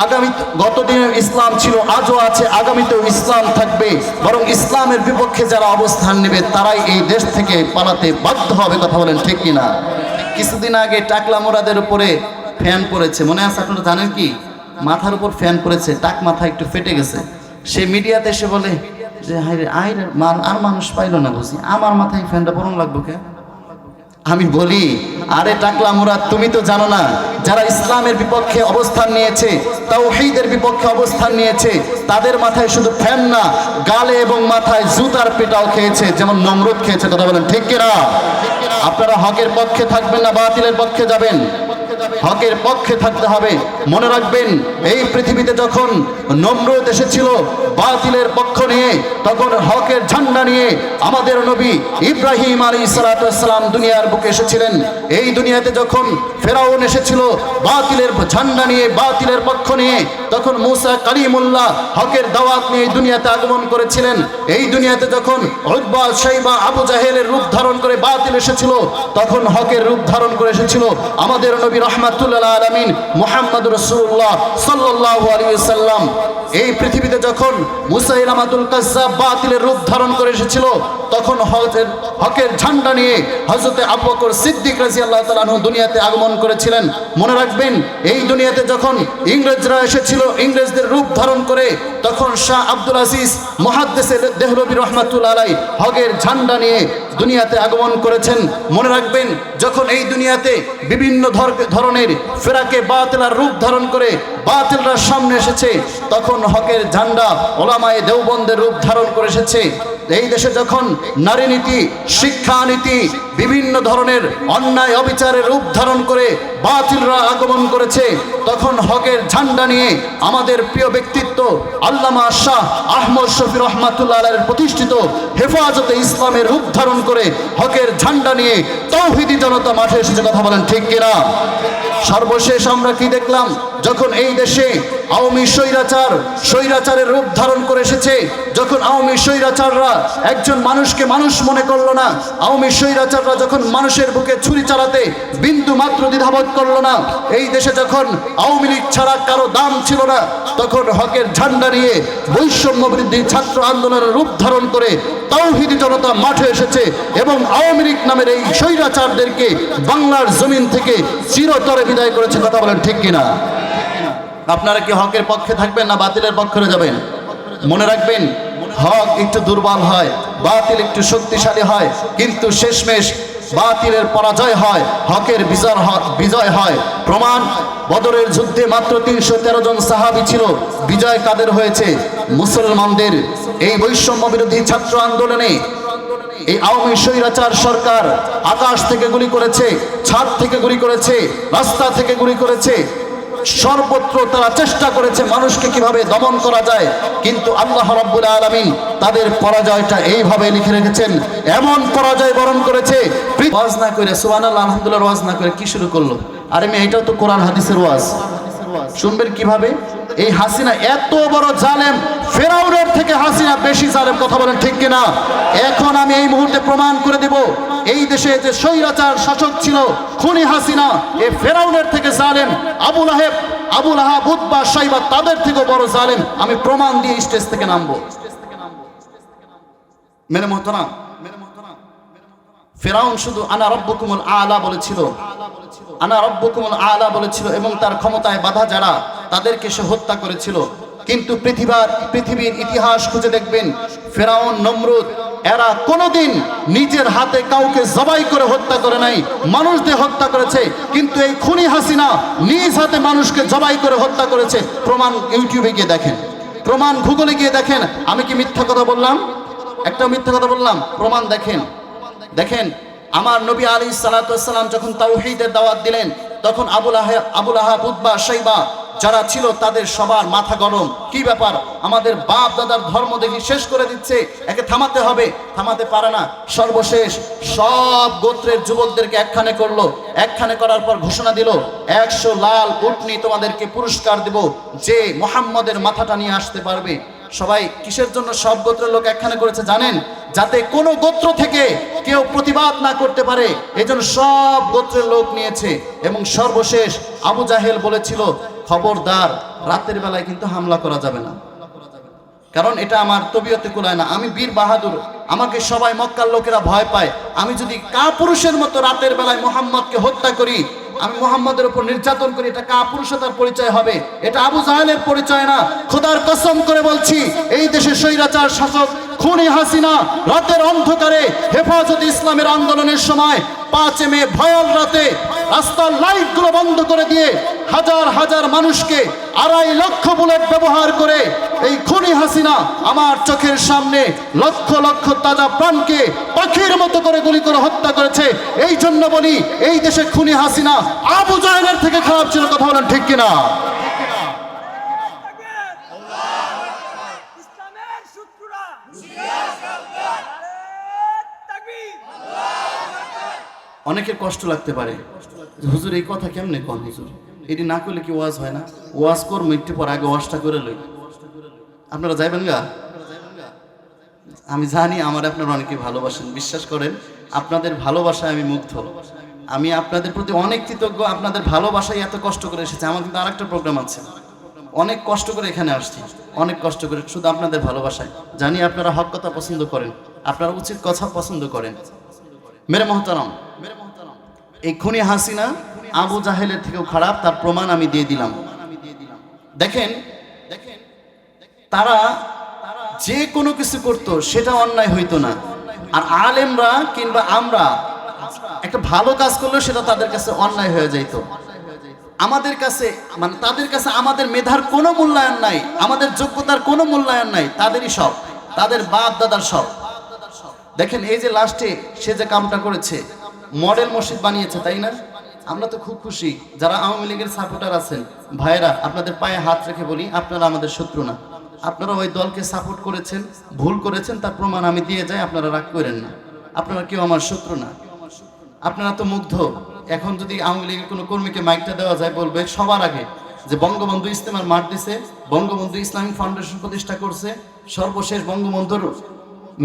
আগামী গতদিনের ইসলাম ছিল, আজও আছে, আগামীতেও ইসলাম থাকবে। বরং ইসলামের বিপক্ষে যারা অবস্থান নেবে তারাই এই দেশ থেকে পালাতে বাধ্য হবে। কথা বলেন ঠিক কিনা? কিছুদিন আগে টাকলা মুরাদের উপরে ফ্যান পড়েছে, মনে আছে? আপনারা জানেন কি? মাথার উপর ফ্যান পড়েছে, টাক মাথা একটু ফেটে গেছে। সে মিডিয়াতে এসে বলে যে আর মানুষ পাইলো না, বুঝি আমার মাথায় ফ্যানটা পরন লাগবো কে? আমি বলি, আরে টাকলা মুরাদ, তুমি তো জানো না যারা ইসলামের বিপক্ষে অবস্থান নিয়েছে, তাওহীদের বিপক্ষে অবস্থান নিয়েছে, তাদের মাথায় শুধু ফ্যান না, গালে এবং মাথায় জুতার পেটাও খেয়েছে, যেমন নমরুদ খেয়েছে। কথা বলেন ঠিক কিনা? আপনারা হকের পক্ষে থাকবেন না বাতিলের পক্ষে যাবেন? হকের পক্ষে থাকতে হবে। মনে রাখবেন, এই পৃথিবীতে যখন নমরুদ এসেছিল বাতিলের পক্ষ নিয়ে, তখন হকের ঝান্ডা নিয়ে আমাদের নবী ইব্রাহিম আলাইহিস সালাতু ওয়াস সালাম দুনিয়ার বুকে এসেছিলেন। এই দুনিয়াতে যখন ফেরাউন এসেছিল বাতিলের ঝান্ডা নিয়ে, বাতিলের পক্ষ নিয়ে, তখন মুসা কালিমুল্লাহ হকের দাওয়াত নিয়ে এই দুনিয়াতে আগমন করেছিলেন। এই দুনিয়াতে যখন উতবা, শাইবা, আবু জাহেলের রূপ ধারণ করে বাতিল এসেছিল, তখন হকের রূপ ধারণ করে এসেছিল আমাদের নবী রাহমাতুল্লিল আলামিন মুহাম্মদুর রাসূলুল্লাহ সাল্লাল্লাহু আলাইহি ওয়াসাল্লাম। এই পৃথিবীতে যখন মুসাইলামাতুল কাজ্জাব বাতিলের রূপ ধারণ করে এসেছিল, তখন হকের ঝান্ডা নিয়ে হযরতে আবু বকর সিদ্দিক রাদিয়াল্লাহু তাআলা আনহু দুনিয়াতে আগমন করেছিলেন। মনে রাখবেন, এই দুনিয়াতে যখন ইংরেজরা এসেছিল ইংরেজদের রূপ ধারণ করে, তখন শাহ আব্দুল আজিজ মুহাদ্দিস দেহলভী রাহমাতুল্লাহ আলাইহি হকের ঝান্ডা নিয়ে দুনিয়াতে আগমন করেছেন। মনে রাখবেন, যখন এই দুনিয়াতে বিভিন্ন ধরনের ফেরাকে বাতিলার রূপ ধারণ করে বাতিলরা সামনে এসেছে, তখন হকের ঝান্ডা ওলামায়ে দেওবন্দের রূপ ধারণ করে এসেছে। এই দেশে যখন নারী নীতি, শিক্ষা নীতি, বিভিন্ন ধরনের অন্যায় অবিচারের রূপ ধারণ করে বাতিলরা আগমন করেছে, তখন হকের ঝান্ডা নিয়ে আমাদের প্রিয় ব্যক্তিত্ব আল্লামা শাহ আহমদ শফি রহমাতুল্লাহ আলাইহির প্রতিষ্ঠিত হেফাজতে ইসলামের রূপ ধারণ করে হকের ঝান্ডা নিয়ে তাওহীদি জনতা মাঠে এসেছে। কথা বলেন ঠিক কিনা? সর্বশেষ আমরা কি দেখলাম? যখন এই দেশে আওয়ামী স্বৈরাচারের রূপ ধারণ করে এসেছে, যখন আওয়ামী স্বৈরাচাররা একজন মানুষকে মানুষ মনে করলো না, আওয়ামী স্বৈরাচাররা যখন মানুষের বুকে ছুরি চালাতে বিন্দু মাত্র দ্বিধাবোধ করলো না, এই দেশে যখন আওয়ামী লীগ ছাড়া কারো দাম ছিল না, তখন হকের ঝান্ডা নিয়ে বৈষম্য বিরোধী ছাত্র আন্দোলনের রূপ ধারণ করে তাওহীদি জনতা মাঠে এসেছে এবং আওয়ামী লীগ নামের এই স্বৈরাচারদেরকে বাংলার জমিন থেকে চিরতরে বিদায় করেছে। কথা বলেন ঠিক কিনা? আপনারা কি হকের পক্ষে থাকবেন না বাতিলের পক্ষে যাবেন? মনে রাখবেন, হক একটু দুর্বল হয়, বাতিল একটু শক্তিশালী হয়, কিন্তু শেষমেশ বাতিলের পরাজয় হয়, হকের বিজয় হয়। প্রমাণ, বদরের যুদ্ধে মাত্র ৩১৩ জন সাহাবী ছিল, বিজয় কাদের হয়েছে? মুসলমানদের। এই বৈষম্য বিরোধী ছাত্র আন্দোলনে এই আওয়ামী স্বৈরাচার সরকার আকাশ থেকে গুলি করেছে, ছাদ থেকে গুলি করেছে, রাস্তা থেকে গুলি করেছে, সর্বত্র তারা চেষ্টা করেছে মানুষকে কিভাবে দমন করা যায়, কিন্তু আল্লাহ রাব্বুল আলামিন তাদের পরাজয়টা এইভাবে লিখে রেখেছেন। এমন পরাজয় বরণ করেছে, ওয়াজ না করে, সুবহানাল্লাহ আলহামদুলিল্লাহ ওয়াজ না করে কি শুরু করলো? আরে মেয়ে, এটাও তো কোরআন হাদিসের ওয়াজ। শুনবেন কিভাবে? এই হাসিনা এত বড় জালেম, ফেরাউনের থেকে হাসিনা বেশি জালেম। কথা বলেন ঠিক কিনা? এখন আমি এই মুহূর্তে প্রমাণ করে দেব, এই দেশে যে স্বৈরাচার শাসক ছিল খুনি হাসিনা, এই ফেরাউনের থেকে জালেম। আবু লাহাব, উতবা, শাইবা তাদের থেকে বড় জালেম। আমি প্রমাণ দিয়ে স্টেজ থেকে নামবো। মেরে মোহতারাম, ফেরাউন শুধু আনা রব্বুকুমুল আলা বলেছিল, আনা রব্বুকুমুল আলা বলেছিল, এবং তার ক্ষমতায় বাধা যারা তাদেরকে সে হত্যা করেছিল। কিন্তু পৃথিবীর ইতিহাস খুঁজে দেখবেন, ফেরাউন, নমরুদ এরা কোনোদিন নিজের হাতে কাউকে জবাই করে হত্যা করে নাই, মানুষদের হত্যা করেছে। কিন্তু এই খুনি হাসিনা নিজ হাতে মানুষকে জবাই করে হত্যা করেছে। প্রমাণ ইউটিউবে গিয়ে দেখেন, প্রমাণ গুগলে গিয়ে দেখেন। আমি কি মিথ্যা কথা বললাম? একটা মিথ্যা কথা বললাম? প্রমাণ দেখেন। দেখেন আমার নবী আলাইহিস সালাতু ওয়াস সালাম যখন তাওহীদের দাওয়াত দিলেন, তখন আবুল আহাব উতবা শাইবা যারা ছিল তাদের সবার মাথা গরম। কি ব্যাপার, আমাদের বাপ দাদার ধর্ম দেখি শেষ করে দিচ্ছে, একে থামাতে হবে। থামাতে পারে না। সর্বশেষ সব গোত্রের যুবকদেরকে একখানে করলো। একখানে করার পর ঘোষণা দিল, 100 লাল উটনি তোমাদেরকে পুরস্কার দেব যে মুহাম্মদের মাথাটা নিয়ে আসতে পারবে। সবাই কিসের জন্য সব গোত্রের লোক একখানে করেছে জানেন? যাতে কোনো গোত্র থেকে কেউ প্রতিবাদ না করতে পারে, এজন্য সব গোত্রের লোক নিয়েছে। এবং সর্বশেষ আবু জাহেল বলেছিল, খবরদার রাতের বেলায় কিন্তু হামলা করা যাবে না, কারণ এটা আমার তবিয়তে কুলায় না। আমি বীর বাহাদুর, আমাকে সবাই মক্কার লোকেরা ভয় পায়। আমি যদি কাপুরুষের মতো রাতের বেলায় মুহাম্মদকে হত্যা করি, আমি মুহাম্মদের উপর নির্যাতন করি, এটা কাপুরুষতার পরিচয় হবে, এটা আবু জাহেলের পরিচয় না। খোদার কসম করে বলছি, এই দেশে স্বৈরাচার শাসক খুনি হাসিনা রাতের অন্ধকারে হেফাজতে ইসলামের আন্দোলনের সময় 5 মে ভয়াল রাতে রাস্তার লাইটগুলো বন্ধ করে দিয়ে হাজার হাজার মানুষকে 2.5 লক্ষ বুলেট ব্যবহার করে এই খুনি হাসিনা আমার চোখের সামনে লক্ষ লক্ষ তাজা প্রাণকে পাখির মতো করে গুলি করে হত্যা করেছে। এই জন্য বলি, এই দেশে খুনি হাসিনা আবু জাহেলের থেকে খারাপ ছিল। কথা বলেন ঠিক কিনা? অনেকের কষ্ট লাগতে পারে, হুজুর এই কথা কেমনে কোন হুজুর, এটি না করলে কি ওয়াজ হয় না? ওয়াজ করবো একটু পর, আগে ওয়াজটা করে লই। আপনারা যাইবেন গা? আমি জানি আমার আপনারা অনেকে ভালোবাসেন, বিশ্বাস করেন আপনাদের ভালোবাসায় আমি মুগ্ধ। আমি আপনাদের প্রতি অনেক কৃতজ্ঞ। আপনাদের ভালোবাসায় এত কষ্ট করে এসেছে। আমার কিন্তু আরেকটা প্রোগ্রাম আছে, অনেক কষ্ট করে এখানে আসছি, অনেক কষ্ট করে, শুধু আপনাদের ভালোবাসায়। জানি আপনারা হক কথা পছন্দ করেন, আপনারা উচিত কথা পছন্দ করেন। মেরে মহতারাম, এই খুনি হাসিনা আবু জাহেলের থেকেও খারাপ, তার প্রমাণ আমি দিয়ে দিলাম। দেখেন তারা যে কোনো কিছু করত সেটা অন্যায় হইতো না। আর আলেমরা কিংবা আমরা একটা ভালো কাজ করলেও সেটা তাদের কাছে অন্যায় হয়ে যাইত। আমাদের কাছে মানে তাদের কাছে আমাদের মেধার কোনো মূল্যায়ন নাই, আমাদের যোগ্যতার কোনো মূল্যায়ন নাই, তাদেরই সব, তাদের বাপ দাদার সব। দেখেন এই যে লাস্টে সে যে কামটা করেছে, মডেল মসজিদ বানিয়েছে, তাই না? আমরা তো খুব খুশি। যারা আওয়ামী লীগের সাপোর্টার আছেন ভাইরা, আপনাদের পায়ে হাত রেখে বলি, আপনারা আমাদের শত্রু না। আপনারা ওই দলকে সাপোর্ট করেছেন, ভুল করেছেন, তার প্রমাণ আমি দিয়ে যাই, আপনারা রাগ করেন না। আপনারা কেউ আমার শত্রু না। আপনারা তো মুগ্ধ। এখন যদি আওয়ামী লীগের কোনো কর্মীকে মাইকটা দেওয়া যায়, বলবে সবার আগে যে বঙ্গবন্ধু ইজতেমার মাঠ দিছে, বঙ্গবন্ধু ইসলামিক ফাউন্ডেশন প্রতিষ্ঠা করছে, সর্বশেষ বঙ্গবন্ধুর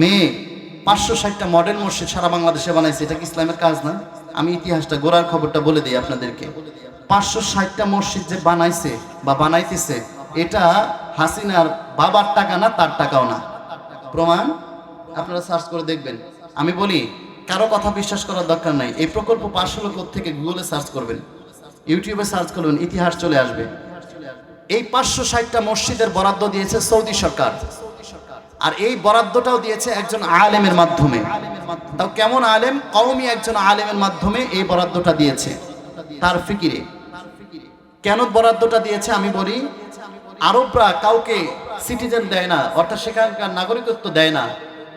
মেয়ে 560টা মডেল মসজিদ সারা বাংলাদেশে বানাইছে। এটা কি ইসলামের কাজ না? আমি ইতিহাসটা গোড়ার খবরটা বলে দিই আপনাদেরকে। 560টা মসজিদ যে বানাইছে বা বানাইতেছে, এটা হাসিনার বাবার টাকা না, তার টাকাও না। প্রমাণ আপনারা সার্চ করে দেখবেন। আমি বলি, কারো কথা বিশ্বাস করার দরকার নাই। এই প্রকল্প পাশ হলো থেকে গুগলে সার্চ করবেন, ইউটিউবে সার্চ করবেন, ইতিহাস চলে আসবে। এই 560টা মসজিদের বরাদ্দ দিয়েছে সৌদি সরকার, আর এই বরাদ্দটাও দিয়েছে একজন আলেমের মাধ্যমে। তাও কেমন আলেম? কওমি একজন আলেমের মাধ্যমে এই বরাদ্দটা দিয়েছে, তার ফিকিরে। কেন বরাদ্দটা দিয়েছে আমি বলি, আরবরা কাউকে সিটিজেন দেয় না, অর্থাৎ সেখানকার নাগরিকত্ব দেয় না।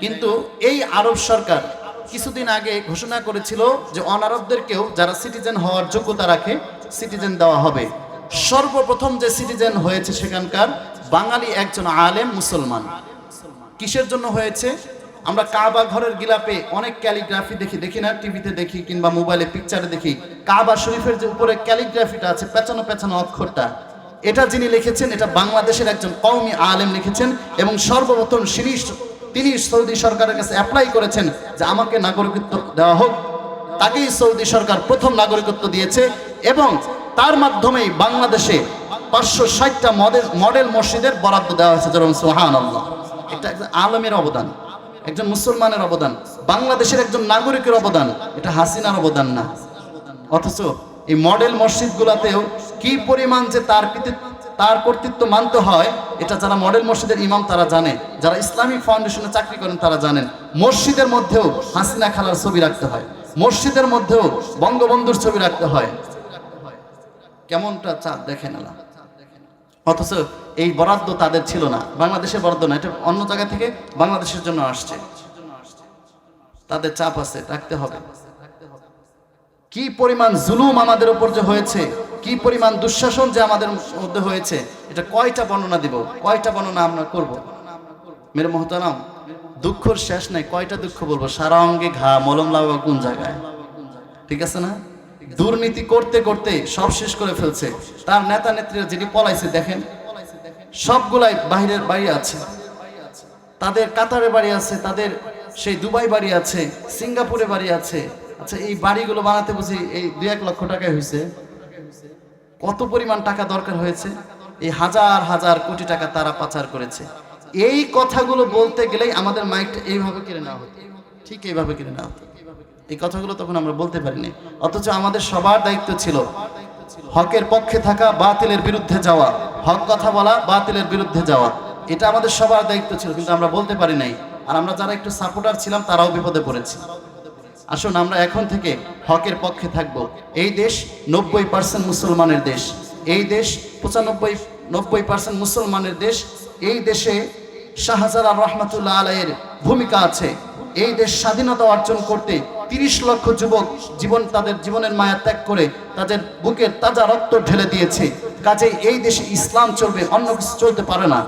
কিন্তু এই আরব সরকার কিছুদিন আগে ঘোষণা করেছিল যে অনারবদেরকেও, যারা সিটিজেন হওয়ার যোগ্যতা রাখে, সিটিজেন দেওয়া হবে। সর্বপ্রথম যে সিটিজেন হয়েছে সেখানকার বাঙালি একজন আলেম মুসলমান। কিসের জন্য হয়েছে? আমরা কাবা ঘরের গিলাপে অনেক ক্যালিগ্রাফি দেখি না, টিভিতে দেখি কিংবা মোবাইলে পিকচারে দেখি। কাবা শরীফের যে উপরে ক্যালিগ্রাফিটা আছে, পেছানো পেছানো অক্ষরটা, এটা যিনি লিখেছেন, এটা বাংলাদেশের একজন কওমি আলেম লিখেছেন। এবং সর্বপ্রথম তিনি সৌদি সরকারের কাছে অ্যাপ্লাই করেছেন যে আমাকে নাগরিকত্ব দেওয়া হোক। তাকেই সৌদি সরকার প্রথম নাগরিকত্ব দিয়েছে এবং তার মাধ্যমেই বাংলাদেশে 560টা মডেল মসজিদের বরাদ্দ দেওয়া হয়েছে। যেরকম সুবহানাল্লাহ। এটা একজন আলেমের অবদান, একজন মুসলমানের অবদান, বাংলাদেশের একজন নাগরিকের অবদান, এটা হাসিনার অবদান না। অথচ এই মডেল মসজিদগুলোতেও কি পরিমাণ যে তার তার কর্তৃত্ব মানতে হয়, এটা যারা মডেল মসজিদের ইমাম তারা জানে, যারা ইসলামিক ফাউন্ডেশনে চাকরি করেন তারা জানেন। মসজিদের মধ্যেও হাসিনা খালার ছবি রাখতে হয়, মসজিদের মধ্যেও বঙ্গবন্ধুর ছবি রাখতে হয়। কেমনটা চাঁদ দেখেন না, অথচ এই বরাদ্দ তাদের ছিল না, বাংলাদেশের বরাদ্দ না, এটা অন্য জায়গা থেকে বাংলাদেশের জন্য আসছে। তাদের চাপ আছে, রাখতে হবে। কি পরিমাণ জুলুম আমাদের উপর যে হয়েছে, কি পরিমাণ দুঃশাসন যে আমাদের মধ্যে হয়েছে, এটা কয়টা বর্ণনা দিব, কয়টা বর্ণনা আমরা করব। মেরে মোহতারাম, দুঃখর শেষ নাই, কয়টা দুঃখ বলবো, সারা অঙ্গে ঘা, মলম লাগাবো কোন জায়গায়, ঠিক আছে না? দুর্নীতি করতে করতে সব শেষ করে ফেলছে। তার নেতা নেত্রীরা যেটি পলাইছে দেখেন, সবগুলাই বাহিরের বাড়ি আছে, তাদের কাতারে বাড়ি আছে, তাদের সেই দুবাই বাড়ি আছে, সিঙ্গাপুরে বাড়ি আছে। আচ্ছা, এই বাড়িগুলো বানাতে বুঝি এই 2-1 লক্ষ টাকায় হয়েছে? কত পরিমাণ টাকা দরকার হয়েছে? এই হাজার হাজার কোটি টাকা তারা পাচার করেছে। এই কথাগুলো বলতে গেলেই আমাদের মাইকটা এইভাবে কিনে নেওয়া হতো, ঠিক এইভাবে কিনে নেওয়া হতো। এই কথাগুলো তখন আমরা বলতে পারিনি, অথচ আমাদের সবার দায়িত্ব ছিল হকের পক্ষে থাকা, বাতিলের বিরুদ্ধে যাওয়া, হক কথা বলা, বাতিলের বিরুদ্ধে যাওয়া, এটা আমাদের সবার দায়িত্ব ছিল, কিন্তু আমরা বলতে পারি নাই। আর আমরা যারা একটু সাপোর্টার ছিলাম তারাও বিপদে পড়েছি। আসুন আমরা এখন থেকে হকের পক্ষে থাকব। এই দেশ 90% মুসলমানের দেশ, এই দেশ 95-90% মুসলমানের দেশ। এই দেশে শাহজালাল রহমাতুল্লাহ আলাইহির ভূমিকা আছে। এই দেশ স্বাধীনতা অর্জন করতে 30 লক্ষ যুবক তাদের জীবনের মায়া ত্যাগ করে তাদের বুকের তাজা রক্ত ঢেলে দিয়েছে। কাজেই এই দেশে ইসলাম চলবে, অন্য কিছু চলতে পারে না।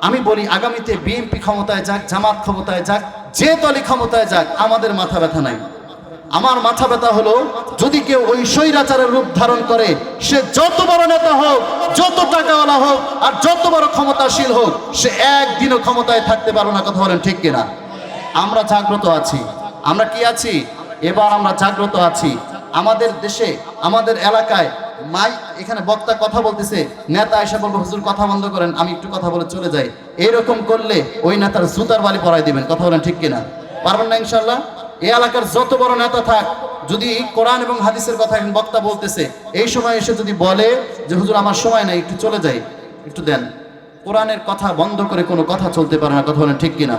আমি বলি, আগামীতে বিএনপি ক্ষমতায় যাক, জামাত ক্ষমতায় যাক, যে দলই ক্ষমতায় যাক, আমাদের মাথা ব্যথা নাই। আমার মাথা ব্যথা হলো যদি কেউ ওই স্বৈরাচারের রূপ ধারণ করে, সে যত বড় নেতা হোক, যত টাকাওয়ালা হোক, আর যত বড় ক্ষমতাশীল হোক, সে একদিনও ক্ষমতায় থাকতে পারবে না। কথা বলেন ঠিক কিনা? আমরা জাগ্রত আছি। আমরা কি আছি? এবার আমরা জাগ্রত আছি। আমাদের দেশে, আমাদের এলাকায় এখানে বক্তা কথা বলতেছে, নেতা এসে বলবো হুজুর কথা বন্ধ করেন, আমি একটু কথা বলে চলে যাই। এরকম করলে ওই নেতার জুতার বালি পরাই দিবেন। কথা বলেন ঠিক কিনা? পারবেন না ইনশাল্লাহ? এই এলাকার যত বড় নেতা থাক, যদি কোরআন এবং হাদিসের কথা এখন বক্তা বলতেছে, এই সময় এসে যদি বলে যে হুজুর আমার সময় নাই, একটু চলে যাই, একটু দেন, কোরআনের কথা বন্ধ করে কোনো কথা চলতে পারে না। কথা বলেন ঠিক কিনা?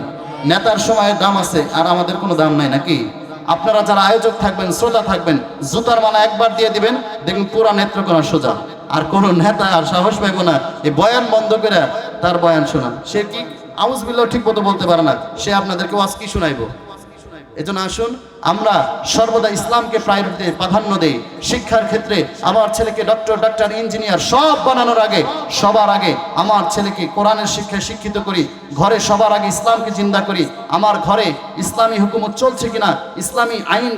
নেতার সময়ের দাম আছে, আর আমাদের কোনো দাম নাই নাকি? আপনারা যারা আয়োজক থাকবেন, শ্রোতা থাকবেন, জুতার মালা একবার দিয়ে দিবেন, দেখুন পুরা নেত্রকোনা সোজা। আর কোন নেতা আর সাহস পাইব না এই বয়ান বন্ধ করে তার বয়ান শোনা। সে কি আউজ বিল্লাহ ঠিক মতো বলতে পারে না, সে আপনাদেরকে ওয়াজ কি শোনাইব? এজন্য আসুন আমরা সর্বদা ইসলামকে প্রাধান্য দেই। শিক্ষার ক্ষেত্রে আমার ছেলেকে ডক্টর, ইঞ্জিনিয়ার সব বানানোর আগে, সবার আগে আমার ছেলেকে কোরআনের শিক্ষায় শিক্ষিত করি। ঘরে সবার আগে ইসলামকে জিন্দা করি। আমার ঘরে ইসলামী হুকুমত চলছে কিনা, ইসলামী আইন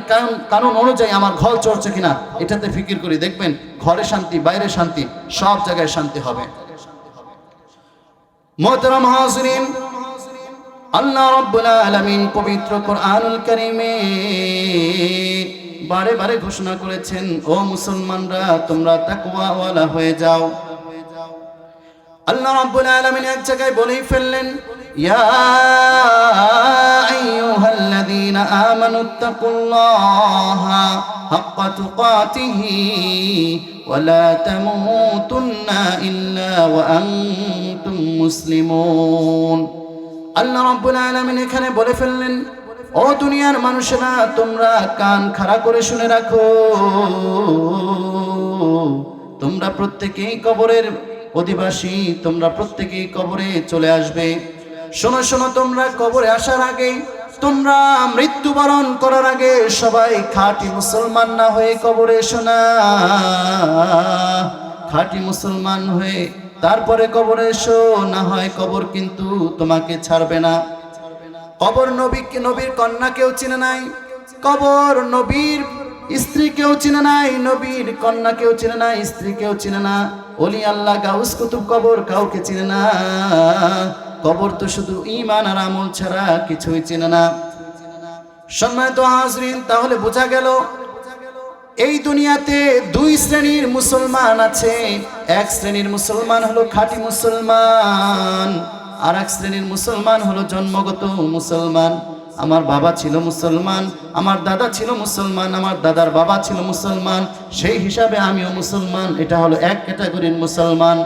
কানুন অনুযায়ী আমার ঘর চলছে কিনা, এটাতে ফিকির করি। দেখবেন ঘরে শান্তি, বাইরে শান্তি, সব জায়গায় শান্তি হবে। মোহতারাম হাজিরিন, আল্লাহ রাব্বুল আলামিন পবিত্র কোরআনুল কারীমে বারে বারে ঘোষণা করেছেন, ও মুসলমানরা তোমরা তাকওয়াওয়ালা হয়ে যাও। আল্লাহ রাব্বুল আলামিন এক জায়গায় বলেই ফেললেন, ইয়া আইয়ুহাল্লাযীনা আমানুত্তাকুল্লাহা হাক্কা তুকাতিহি ওয়া লা তামুতুন্না ইল্লা ওয়া আনতুম মুসলিমুন। আল্লাহ রাব্বুল আলামিন এখানে বলে ফেললেন, ও দুনিয়ার মানুষেরা তোমরা কান খাড়া করে শুনে রাখো, তোমরা প্রত্যেকেই কবরের অধিবাসী, তোমরা প্রত্যেকেই কবরে চলে আসবে। শোনো শোনো, তোমরা কবরে আসার আগে, তোমরা মৃত্যুবরণ করার আগে সবাই খাঁটি মুসলমান না হয়ে কবরে এসো না। খাঁটি মুসলমান হয়ে তারপরে কবরে এসো, না হয় কবর কিন্তু তোমাকে ছাড়বে না। কবর নবীর কন্যা কেউ চিনে নাই, কবর নবীর স্ত্রী কেউ চিনে নাই, নবীর কন্যা কেউ চিনে না, স্ত্রী কেউ চিনে না, ওলি আল্লাহ গাউস কুতুব কবর কাউকে চিনে না। কবর তো শুধু ঈমান আর আমল ছাড়া কিছুই চিনে না। সম্মানিত হাজরিন, তাহলে বোঝা গেল এই দুনিয়াতে 2 শ্রেণীর মুসলমান আছে। এক শ্রেণীর মুসলমান হলো খাঁটি মুসলমান, আর এক শ্রেণীর মুসলমান হলো জন্মগত মুসলমান। আমার বাবা ছিল মুসলমান, আমার দাদা ছিল মুসলমান, আমার দাদার বাবা ছিল মুসলমান, সেই হিসাবে আমিও মুসলমান। এটা হলো এক ক্যাটাগরির মুসলমান।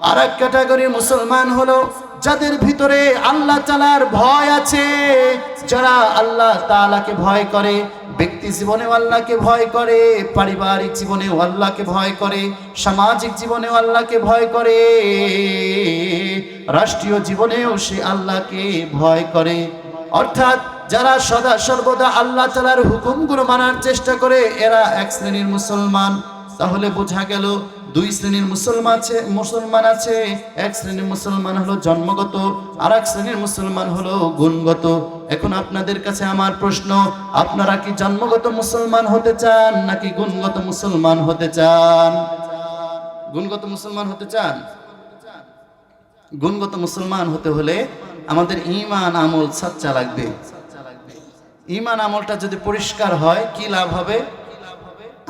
আর এক ক্যাটাগরির মুসলমান হলো যাদের ভিতরে আল্লাহ তাআলার ভয় আছে, যারা আল্লাহ তাআলাকে ভয় করে, ব্যক্তি জীবনেও আল্লাহকে ভয় করে, পারিবারিক জীবনেও আল্লাহকে ভয় করে, সামাজিক জীবনেও আল্লাহকে ভয় করে, রাষ্ট্রীয় জীবনেও সে আল্লাহকে ভয় করে। অর্থাৎ যারা সদা সর্বদা আল্লাহ তাআলার হুকুমগুলো মানার চেষ্টা করে, এরা এক শ্রেণীর মুসলমান। তাহলে বোঝা গেল দুই শ্রেণীর মুসলমান আছে। এক শ্রেণীর মুসলমান হলো জন্মগত, আর এক শ্রেণীর মুসলমান হলো গুণগত। এখন আপনাদের কাছে আমার প্রশ্ন, আপনারা কি জন্মগত মুসলমান হতে চান নাকি গুণগত মুসলমান হতে চান? গুণগত মুসলমান হতে চান? গুণগত মুসলমান হতে হলে আমাদের ঈমান আমল সাচ্চা লাগবে। ঈমান আমলটা যদি পরিষ্কার হয় কি লাভ হবে?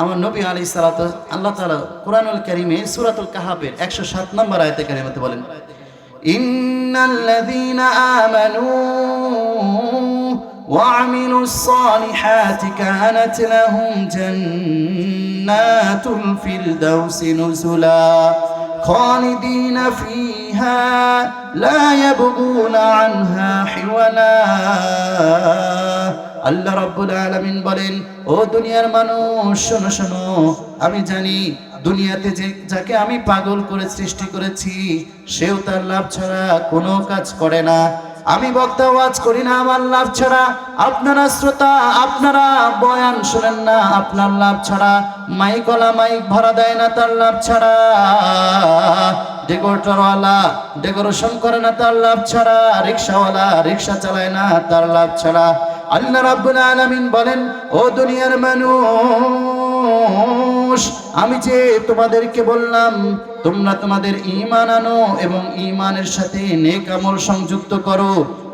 আমার নবী আলাইহিস সালাতু আল্লাহ তাআলা কুরআনুল কারীমে সূরাতুল কাহাফের 107 নম্বর আয়াতে কারিমাতে বলেন, ইন্নাল্লাযীনা আমানু ওয়া আমিলুস সালিহাতি কানাত লাহুম জান্নাতুল ফিরদাউসি নুজুলা খালিদিনা ফিহা লা ইয়াবগুনা আনহা হিওয়ালা। আল্লাহ রাব্বুল আলামিন বলেন, ও দুনিয়ার মানুষ শোনো শোনো, আমি জানি দুনিয়াতে যাকে আমি পাগল করে সৃষ্টি করেছি সেও তার লাভ ছাড়া কোনো কাজ করে না। আমি বক্তা ওয়াজ করি না আমার লাভ ছাড়া, আপনারা শ্রোতা আপনারা বয়ান শোনেন না আপনার লাভ ছাড়া, মাইকওয়ালা মাইক ভাড়া দেয় না তার লাভ ছাড়া, ডেকোরেটরওয়ালা ডেকোরেশন করে না তার লাভ ছাড়া, রিক্সাওয়ালা রিক্সা চালায় না তার লাভ ছাড়া। আল্লাহ রাব্বুল আলামিন বলেন, ও দুনিয়ার মানুষ, আমি যে তোমাদেরকে বললাম তোমরা তোমাদের ঈমান আনো এবং ঈমানের সাথে নেক আমল সংযুক্ত করো।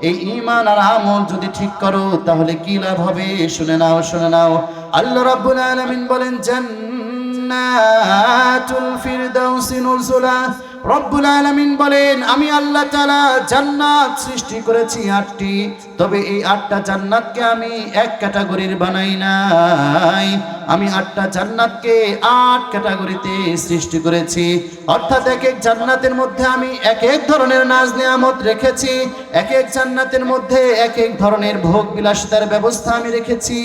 এই ঈমান আর আমল যদি ঠিক করো তাহলে কি লাভ হবে? শুনে নাও শুনে নাও। আল্লাহ রাব্বুল আলামিন বলেন, জান্নাতুল ফিরদাউসি নুজুলা। রব্বুল আলামিন বলেন, আমি আল্লাহ তাআলা জান্নাত সৃষ্টি করেছি 8টি, তবে এই 8টা জান্নাতকে আমি এক ক্যাটাগরির বানাই নাই। আমি 8টা জান্নাতকে 8 ক্যাটাগরিতে সৃষ্টি করেছি। অর্থাৎ এক এক জান্নাতের মধ্যে আমি এক এক ধরনের নাজ নিয়ামত রেখেছি, এক এক জান্নাতের মধ্যে এক এক ধরনের ভোগ বিলাসিতার ব্যবস্থা আমি রেখেছি।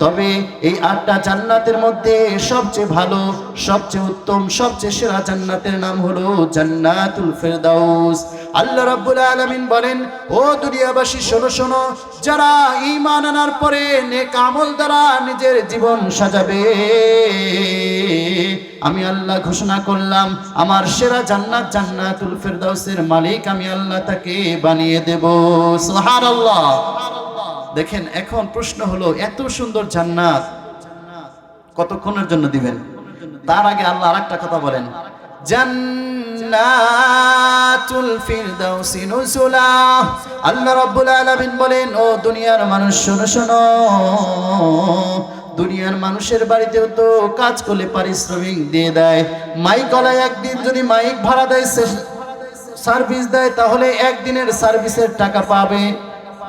তবে এই 8টা জান্নাতের মধ্যে সবচেয়ে ভালো, সবচেয়ে উত্তম, সবচেয়ে সেরা জান্নাতের নাম হলো জান্নাতুল ফিরদাউস। আল্লাহ রাব্বুল আলামিন বলেন, ও দুনিয়াবাসী শোনো শোনো, যারা ঈমান আনার পরে নেক আমল দ্বারা নিজের জীবন সাজাবে, আমি আল্লাহ ঘোষণা করলাম আমার সেরা জান্নাত জান্নাতুল ফিরদাউসের মালিক আমি আল্লাহ তাকে বানিয়ে দেব। সুবহানাল্লাহ। দেখেন, এখন প্রশ্ন হলো, এত সুন্দর জান্নাত কতক্ষণের জন্য দিবেন? তার আগে আল্লাহ আরেকটা কথা বলেন, জান্নাতুল ফিরদাউসি নুজুলা। আল্লাহ রাব্বুল আলামিন বলেন, ও দুনিয়ার মানুষ শোনো শোনো, দুনিয়ার মানুষের বাড়িতেও তো কাজ করলে পারিশ্রমিক দিয়ে দেয়। মাইকওয়ালা একদিন যদি মাইক ভাড়া দেয়, সার্ভিস দেয়, তাহলে একদিনের সার্ভিসের টাকা পাবে।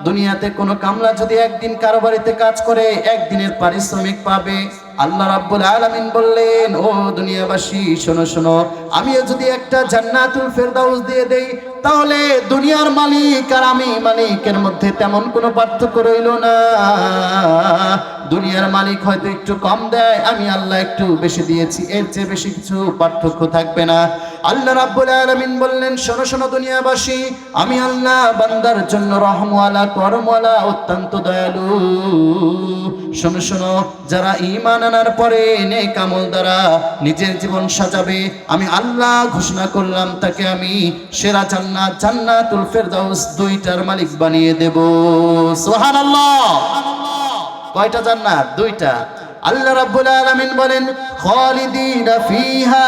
দুনিয়াতে কোনো কামলা যদি একদিন কারো বাড়িতে কাজ করে একদিনের পারিশ্রমিক পাবে। আল্লাহ রাব্বুল আলামিন বললেন, ও দুনিয়াবাসী শোনো শোনো, আমিও যদি একটা জান্নাতুল ফিরদাউস দিয়ে দেই, তাহলে দুনিয়ার মালিক আর আমি মালিকের মধ্যে তেমন কোনো পার্থক্য রইল না। দুনিয়ার মালিক হয়তো একটু কম দেয়, আমি আল্লাহ একটু বেশি দিয়েছি, এর চেয়ে বেশি কিছু পার্থক্য থাকবে না। আল্লাহ রাব্বুল আলামিন বললেন, শোনো শোনো দুনিয়াবাসী, আমি আল্লাহ বান্দার জন্য রহমওয়ালা করমওয়ালা অত্যন্ত দয়ালু। শোনো শোনো, যারা ঈমান আনার পরে নেক আমল দ্বারা নিজের জীবন সাজাবে, আমি আল্লাহ ঘোষণা করলাম তাকে আমি সেরা জান্নাত জান্নাতুল ফিরদাউস 2টার মালিক বানিয়ে দেব। সুবহানাল্লাহ। কয়টা জান্নাত? 2টা। আল্লাহ রাব্বুল আলামিন বলেন, খালিদিনা ফিহা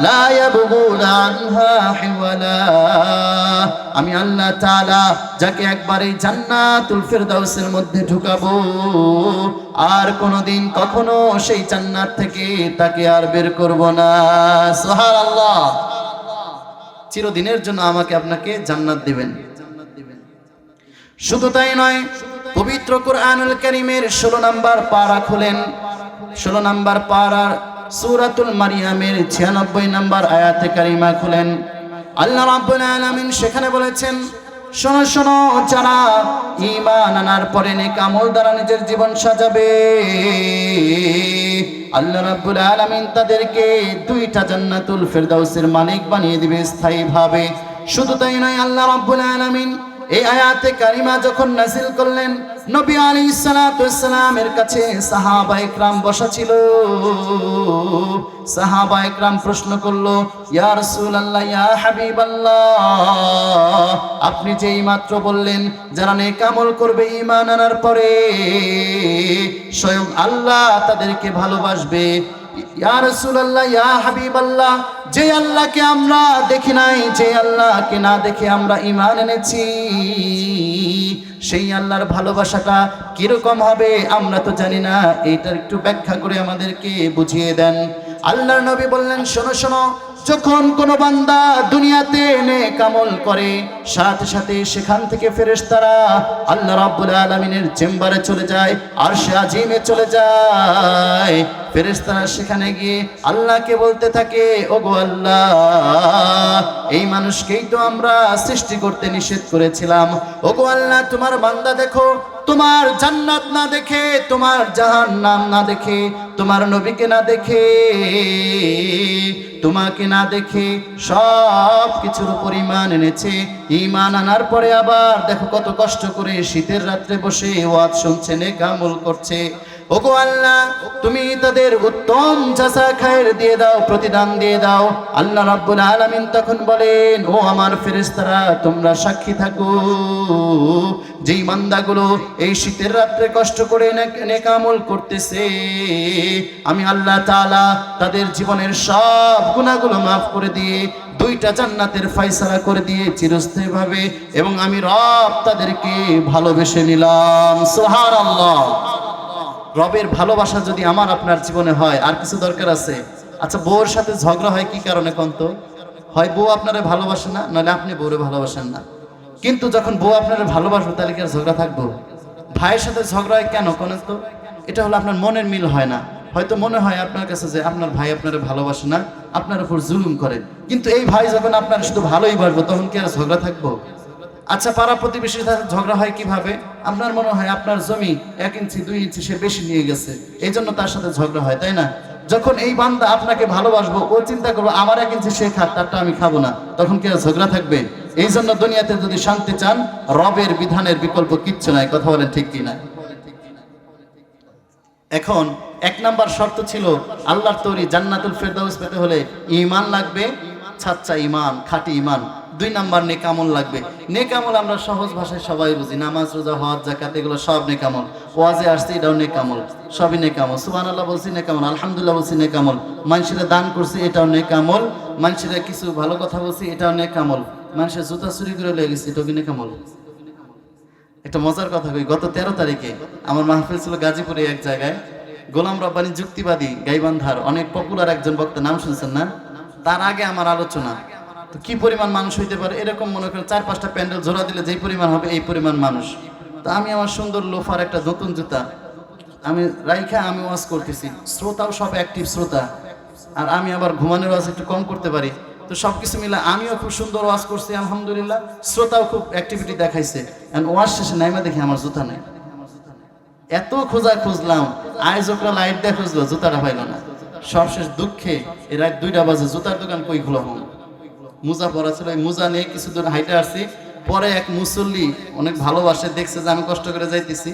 লা ইয়াবগুনা আনহা হিওয়ালা। আমি আল্লাহ তাআলা যাকে একবার এই জান্নাতুল ফিরদাউসের মধ্যে ঢুকাবো, আর কোনোদিন কখনো সেই জান্নাত থেকে তাকে আর বের করব না। সুবহানাল্লাহ। চিরদিনের জন্য আমাকে আপনাকে জান্নাত দিবেন। শুধু তাই নয়, পবিত্র কুরআনুল কারীমের 16 নম্বর পারা খুলেন। 16 নম্বর পারার সূরাতুল মারিয়ামের 96 নম্বর আয়াতে কারিমা খুলেন, আল্লাহ রাব্বুল আলামিন সেখানে বলেছেন, শোনো শোনো, যারা ঈমান আনার পরে নেক আমল দ্বারা নিজের জীবন সাজাবে, আল্লাহ রাব্বুল আলামিন তাদেরকে 2টা জান্নাতুল ফেরদাউসের মালিক বানিয়ে দিবে স্থায়ীভাবে। শুধু তাই নয়, আল্লাহ রাব্বুল আলামিন এই আয়াতে কারিমা যখন নাযিল করলেন, নবী আলাইহিস সালাতু ওয়াস সালামের কাছে সাহাবায়ে কেরাম বসা ছিল। সাহাবায়ে কেরাম প্রশ্ন করলো, ইয়া রাসূলুল্লাহ, ইয়া হাবিবাল্লাহ, আপনি যে এইমাত্র বললেন যারা নেক আমল করবে ঈমান আনার পরে স্বয়ং আল্লাহ তাদেরকে ভালোবাসবে, ইয়া রাসূলুল্লাহ, ইয়া হাবিবাল্লাহ, যে আল্লাহকে আমরা দেখি নাই, যে আল্লাহকে না দেখে আমরা ঈমান এনেছি, সেই আল্লাহর ভালোবাসাটা কিরকম হবে আমরা তো জানি না, এইটার একটু ব্যাখ্যা করে আমাদেরকে বুঝিয়ে দেন। আল্লাহর নবী বললেন, শোনো শোনো, যখন কোনো বান্দা দুনিয়াতে নেক আমল করে, সাথে সাথে সেখান থেকে ফেরেশতারা আল্লাহ রাব্বুল আলামিনের চেম্বারে চলে যায়, আরশে আজিমে চলে যায়। ফেরেশতারা সেখানে গিয়ে আল্লাহকে বলতে থাকে, ওগো আল্লাহ, এই মানুষকেই তো আমরা সৃষ্টি করতে নিষেধ করেছিলাম। ওগো আল্লাহ, তোমার বান্দা দেখো, তোমার জান্নাত না দেখে, তোমার জাহান্নাম না দেখে, তোমার নবীকে না দেখে, তোমাকে না দেখে সব কিছুর উপর ঈমান এনেছে। ঈমান আনার পরে আবার দেখো কত কষ্ট করে শীতের রাত্রে বসে ওয়াজ শুনছে, নেক আমল করছে। ওগো আল্লাহ, তুমি তাদের উত্তম জাযা খায়ের দিয়ে দাও, প্রতিদান দিয়ে দাও। আল্লাহ রাব্বুল আলামিন তখন বলেন, ও আমার ফেরেশতারা, তোমরা সাক্ষী থাকো, যেই বান্দাগুলো এই শীতের রাত্রে কষ্ট করে নেক আমল করতেছে, আমি আল্লাহ তাআলা তাদের জীবনের সব গুনাহগুলো মাফ করে দিয়ে 2টা জান্নাতের ফয়সালা করে দিয়ে চিরস্থায়ীভাবে, এবং আমি রব তাদেরকে ভালোবেসে নিলাম। সুবহানাল্লাহ। রবের ভালোবাসা যদি আমার আপনার জীবনে হয়, আর কিছু দরকার আছে? আচ্ছা, বউর সাথে ঝগড়া হয় কি কারণে কোন তো? হয় বউ আপনারে ভালোবাসে না, নাহলে আপনি বউরে ভালোবাসেন না। কিন্তু যখন বউ আপনারে ভালোবাসবে, তাহলে কি আর ঝগড়া থাকবো? ভাইয়ের সাথে ঝগড়া হয় কেন কোন তো? এটা হলো আপনার মনের মিল হয় না। হয়তো মনে হয় আপনার কাছে যে আপনার ভাই আপনারে ভালোবাসে না, আপনার উপর জুলুম করে। কিন্তু এই ভাই যখন আপনার শুধু ভালোই বাসবে, তখন কি আর ঝগড়া থাকবো? আচ্ছা, পাড়া প্রতিবেশীর সাথে ঝগড়া হয় কিভাবে? আপনার মনে হয় আপনার জমি 1 ইঞ্চি 2 ইঞ্চি সে বেশি নিয়ে গেছে, এই জন্য তার সাথে ঝগড়া হয়, তাই না? যখন এই বান্দা আপনাকে ভালোবাসবো, ও চিন্তা করবো আমার 1 ইঞ্চি সে খাক, তারটা আমি খাবো না, তখন কি আর ঝগড়া থাকবে? এই জন্য দুনিয়াতে যদি শান্তি চান, রবের বিধানের বিকল্প কিচ্ছু নাই। কথা বলেন ঠিক কিনা? এখন 1 নাম্বার শর্ত ছিল আল্লাহর তৈরি জান্নাতুল ফেরদাউস পেতে হলে ঈমান লাগবে, সাচ্চা ঈমান, খাঁটি ঈমান। 2 নাম্বার নেক আমল লাগবে। নেক আমল আমরা সহজ ভাষায় সবাই বুঝি, নামাজ, রোজা, হজ, যাকাত, এগুলো সব নেক আমল। ওয়াজে আসছে, এটাও নেক আমল, সবই নেক আমল। সুবহানাল্লাহ বলছি নেক আমল, আলহামদুলিল্লাহ বলছি নেক আমল, মানুষেরা দান করছি, এটাও নেক আমল, মানুষেরা কিছু ভালো কথা বলছি, এটাও নেক আমল, মানুষের জুতা চুরি করে লেগে গেছে, এটাও কি নেক আমল? একটা মজার কথা কই, গত 13 তারিখে আমার মাহফিল ছিল গাজীপুরে এক জায়গায়। গোলাম রব্বানী যুক্তিবাদী গাইবান্ধার অনেক পপুলার একজন বক্তা, নাম শুনছেন না? তার আগে আমার আলোচনা। তো কি পরিমাণ মানুষ হইতে পারে, এরকম মনে করেন 4-5টা প্যান্ডেল জোড়া দিলে যেই পরিমাণ হবে এই পরিমাণ মানুষ। তো আমি আমার সুন্দর লোফার একটা নতুন জুতা আমি রাইখা আমি ওয়াজ করতেছি, শ্রোতাও সব অ্যাক্টিভ শ্রোতা, আর আমি আবার ঘুমানোর ওয়াজ একটু কম করতে পারি। তো সব কিছু মিলে আমিও খুব সুন্দর ওয়াজ করছি আলহামদুলিল্লাহ, শ্রোতাও খুব অ্যাক্টিভিটি দেখাইছে। ওয়াজ শেষে নাইমা দেখি আমার জুতা নেই। এত খোঁজা খুঁজলাম, আয়োজকরা লাইট দিয়ে খুঁজলো, জুতাটা পাইল না। সবশেষ দুঃখে এই রাত 2টা বাজে, জুতার দোকান কই খুলো হম, মোজা পরা ছিল, ওই মোজা নিয়ে কিছু দূর হাইটে আসছি। পরে এক মুসল্লি অনেক ভালোবাসে, দেখছে যে আমি কষ্ট করে যাইতেছি,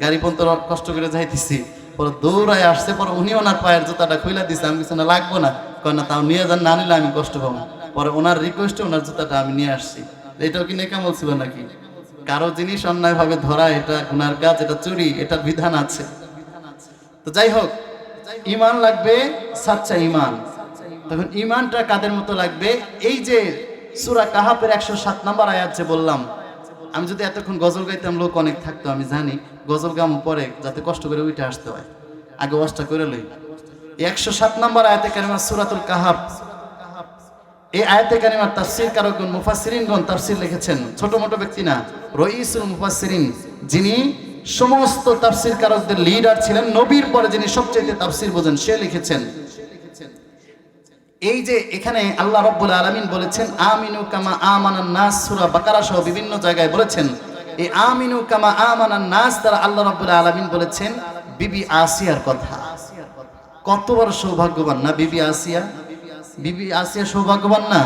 গাড়ি পর্যন্ত কষ্ট করে যাইতেছি, পরে দৌড়ায় আসছে। পরে উনি ওনার পায়ের জুতাটা খুলে দিচ্ছে, আমি কিছু না লাগবো না, কয় না তাও নিয়ে যান, না নিলে আমি কষ্ট পাবো। পরে ওনার রিকোয়েস্টে ওনার জুতাটা আমি নিয়ে আসছি। এটাও কি নেক আমল ছিল নাকি? কারো জিনিস অন্যায়ভাবে ধরা এটা গুনার কাজ, এটা চুরি, এটা বিধান আছে। তো যাই হোক, ঈমান লাগবে, সাচ্চা ঈমান। তখন ঈমানটা কাদের মতো লাগবে? এই যে সূরা কাহাফের 107 নম্বর আয়াত যে বললাম, আমি যদি এতক্ষণ গজল গাইতাম লোক অনেক থাকতো, আমি জানি গজল গাম পরে যাতে কষ্ট করে উঠে আসতে হয়, আগে ওয়াজটা করে লই। 107 নম্বর আয়াতে কারিমা সূরাতুল কাহাফ। এই আয়াতে কারিমার তাফসীর কারকগণ, মুফাসসিরিনগণ তাফসীর লিখেছেন, ছোট মোটো ব্যক্তি না, রইসুল মুফাসসিরিন, যিনি সমস্ত তাফসীর কারকদের লিডার ছিলেন, নবীর পরে যিনি সবচেয়ে তাফসীর বোঝেন, সে লিখেছেন এই যে এখানে আল্লাহ রাব্বুল আলামিন বলেছেন আমিনু কামা আমানান নাস, সূরা বাকারা সহ বিভিন্ন জায়গায় বলেছেন এই আমিনু কামা আমানান নাস দ্বারা আল্লাহ রাব্বুল আলামিন বলেছেন বিবি আসিয়ার কথা। কত বড় সৌভাগ্যবান না বিবি আসিয়া! বিবি আসিয়া সৌভাগ্যবান না?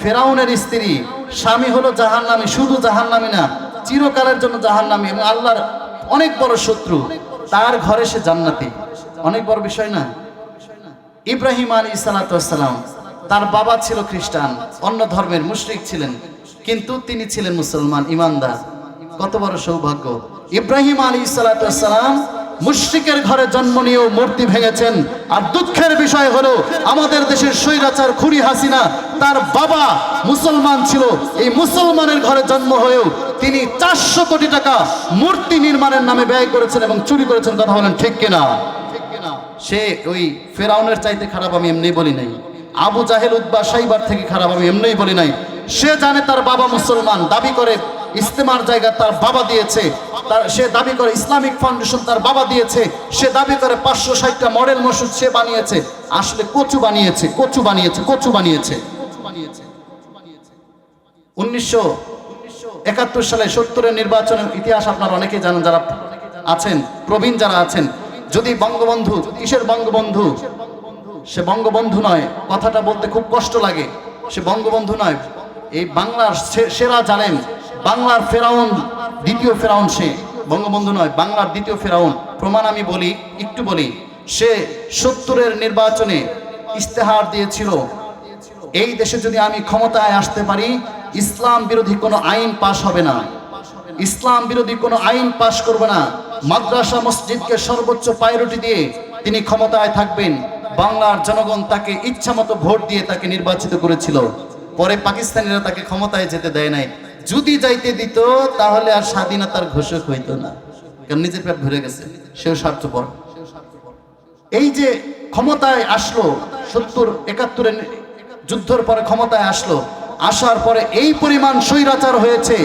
ফেরাউনের স্ত্রী, স্বামী হলো জাহান্নামী, শুধু জাহান্নামী না, চিরকালের জন্য জাহান্নামী এবং আল্লাহর অনেক বড় শত্রু, তার ঘরে সে জান্নাতি। অনেক বড় বিষয় না? ইব্রাহিম আলাইহিস সালাম, তার বাবা ছিল খ্রিস্টান, অন্য ধর্মের মুশরিক ছিলেন, কিন্তু তিনি ছিলেন মুসলমান ইমানদার। কত বড় সৌভাগ্য! ইব্রাহিম আলাইহিস সালাম মুশরিকের ঘরে জন্ম নিয়েও মূর্তি ভেঙেছেন। আর দুঃখের বিষয় হলো আমাদের দেশের স্বৈরাচার খুনি হাসিনা, তার বাবা মুসলমান ছিল, এই মুসলমানের ঘরে জন্ম হয়েও তিনি 400 কোটি টাকা মূর্তি নির্মাণের নামে ব্যয় করেছেন এবং চুরি করেছেন। কথা বলেন ঠিক কিনা? সে ওই ফেরাউনের চাইতে খারাপ আমি এমনি বলি নাই, আবু জাহেল উতবা সাইবার থেকে খারাপ আমি এমনিই বলি নাই। সে জানে তার বাবা মুসলমান, দাবি করে ইস্তেমার জায়গা তার বাবা দিয়েছে, সে দাবি করে ইসলামিক ফাউন্ডেশন তার বাবা দিয়েছে, সে দাবি করে 560টা মডেল মসজিদ সে বানিয়েছে। আসলে কচু বানিয়েছে, কচু বানিয়েছে, কচু বানিয়েছে। 1971 সালে 70-এর নির্বাচনের ইতিহাস আপনারা অনেকেই জানেন, যারা আছেন প্রবীণ যারা আছেন। যদি বঙ্গবন্ধু, কিসের বঙ্গবন্ধু? সে বঙ্গবন্ধু নয়, কথাটা বলতে খুব কষ্ট লাগে। সে বঙ্গবন্ধু নয়, এই বাংলার সেরা জালেম, বাংলার ফেরাউন, দ্বিতীয় ফেরাউন সে। বঙ্গবন্ধু নয়, বাংলার দ্বিতীয় ফেরাউন। প্রমাণ আমি বলি, একটু বলি। সে 70-এর নির্বাচনে ইস্তেহার দিয়েছিল, এই দেশে যদি আমি ক্ষমতায় আসতে পারি ইসলাম বিরোধী কোনো আইন পাশ হবে না, ইসলাম বিরোধী কোনো আইন পাশ করবে না, মাদ্রাসা মসজিদকে সর্বোচ্চ প্রায়োরিটি দিয়ে তিনি ক্ষমতায় থাকবেন। বাংলার জনগণ তাকে ইচ্ছামতো ভোট দিয়ে তাকে নির্বাচিত করেছিল। পরে পাকিস্তানিরা তাকে ক্ষমতায় যেতে দেয় নাই। যদি যাইতে দিত তাহলে আর স্বাধীনতার ঘোষক হইতো না, কারণ নিজের পেট ভরে গেছে, সেও স্বার্থপর। এই যে ক্ষমতায় আসলো 70-71-এর যুদ্ধের পরে ক্ষমতায় আসলো, আসার পরে এই পরিমাণ স্বৈরাচার হয়েছে,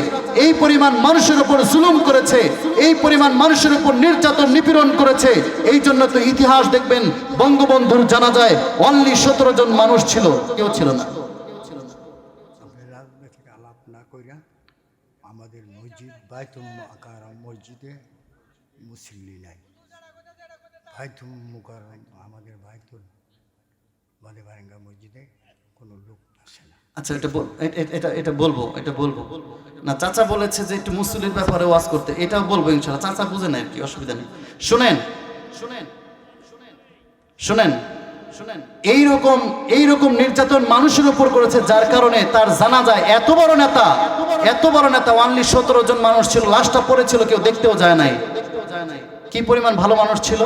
এই পরিমাণ মানুষের উপর জুলুম করেছে, এই পরিমাণ মানুষের উপর নির্যাতন নিপীড়ন করেছে। এই জন্য তো ইতিহাস দেখবেন বঙ্গবন্ধুর জানাজায় অনলি 17 জন মানুষ ছিল, কেউ ছিল না। রাজনৈতিক আলাপ না কইরা আমাদের মসজিদ বাইতুল মুকাররম মসজিদে মুসল্লি নাই। বাইতুল মুকাররম আমাদের বাইতুল বাদেবারেঙ্গা মসজিদে কোনো লোক আসে না। আচ্ছা, এটা বলবো না। চাচা বলেছে যে একটু মুসলির ব্যাপারে ওয়াজ করতে, এটাও বলবো ইনশাআল্লাহ। চাচা বুঝেন আর কি, অসুবিধা নেই। শুনেন, এইরকম নির্যাতন মানুষের উপর করেছে, যার কারণে তার জানাজায় এত বড় নেতা অনলি 17 জন মানুষ ছিল, লাশটা পড়েছিল, কেউ দেখতেও যায় নাই। কি পরিমাণ ভালো মানুষ ছিল।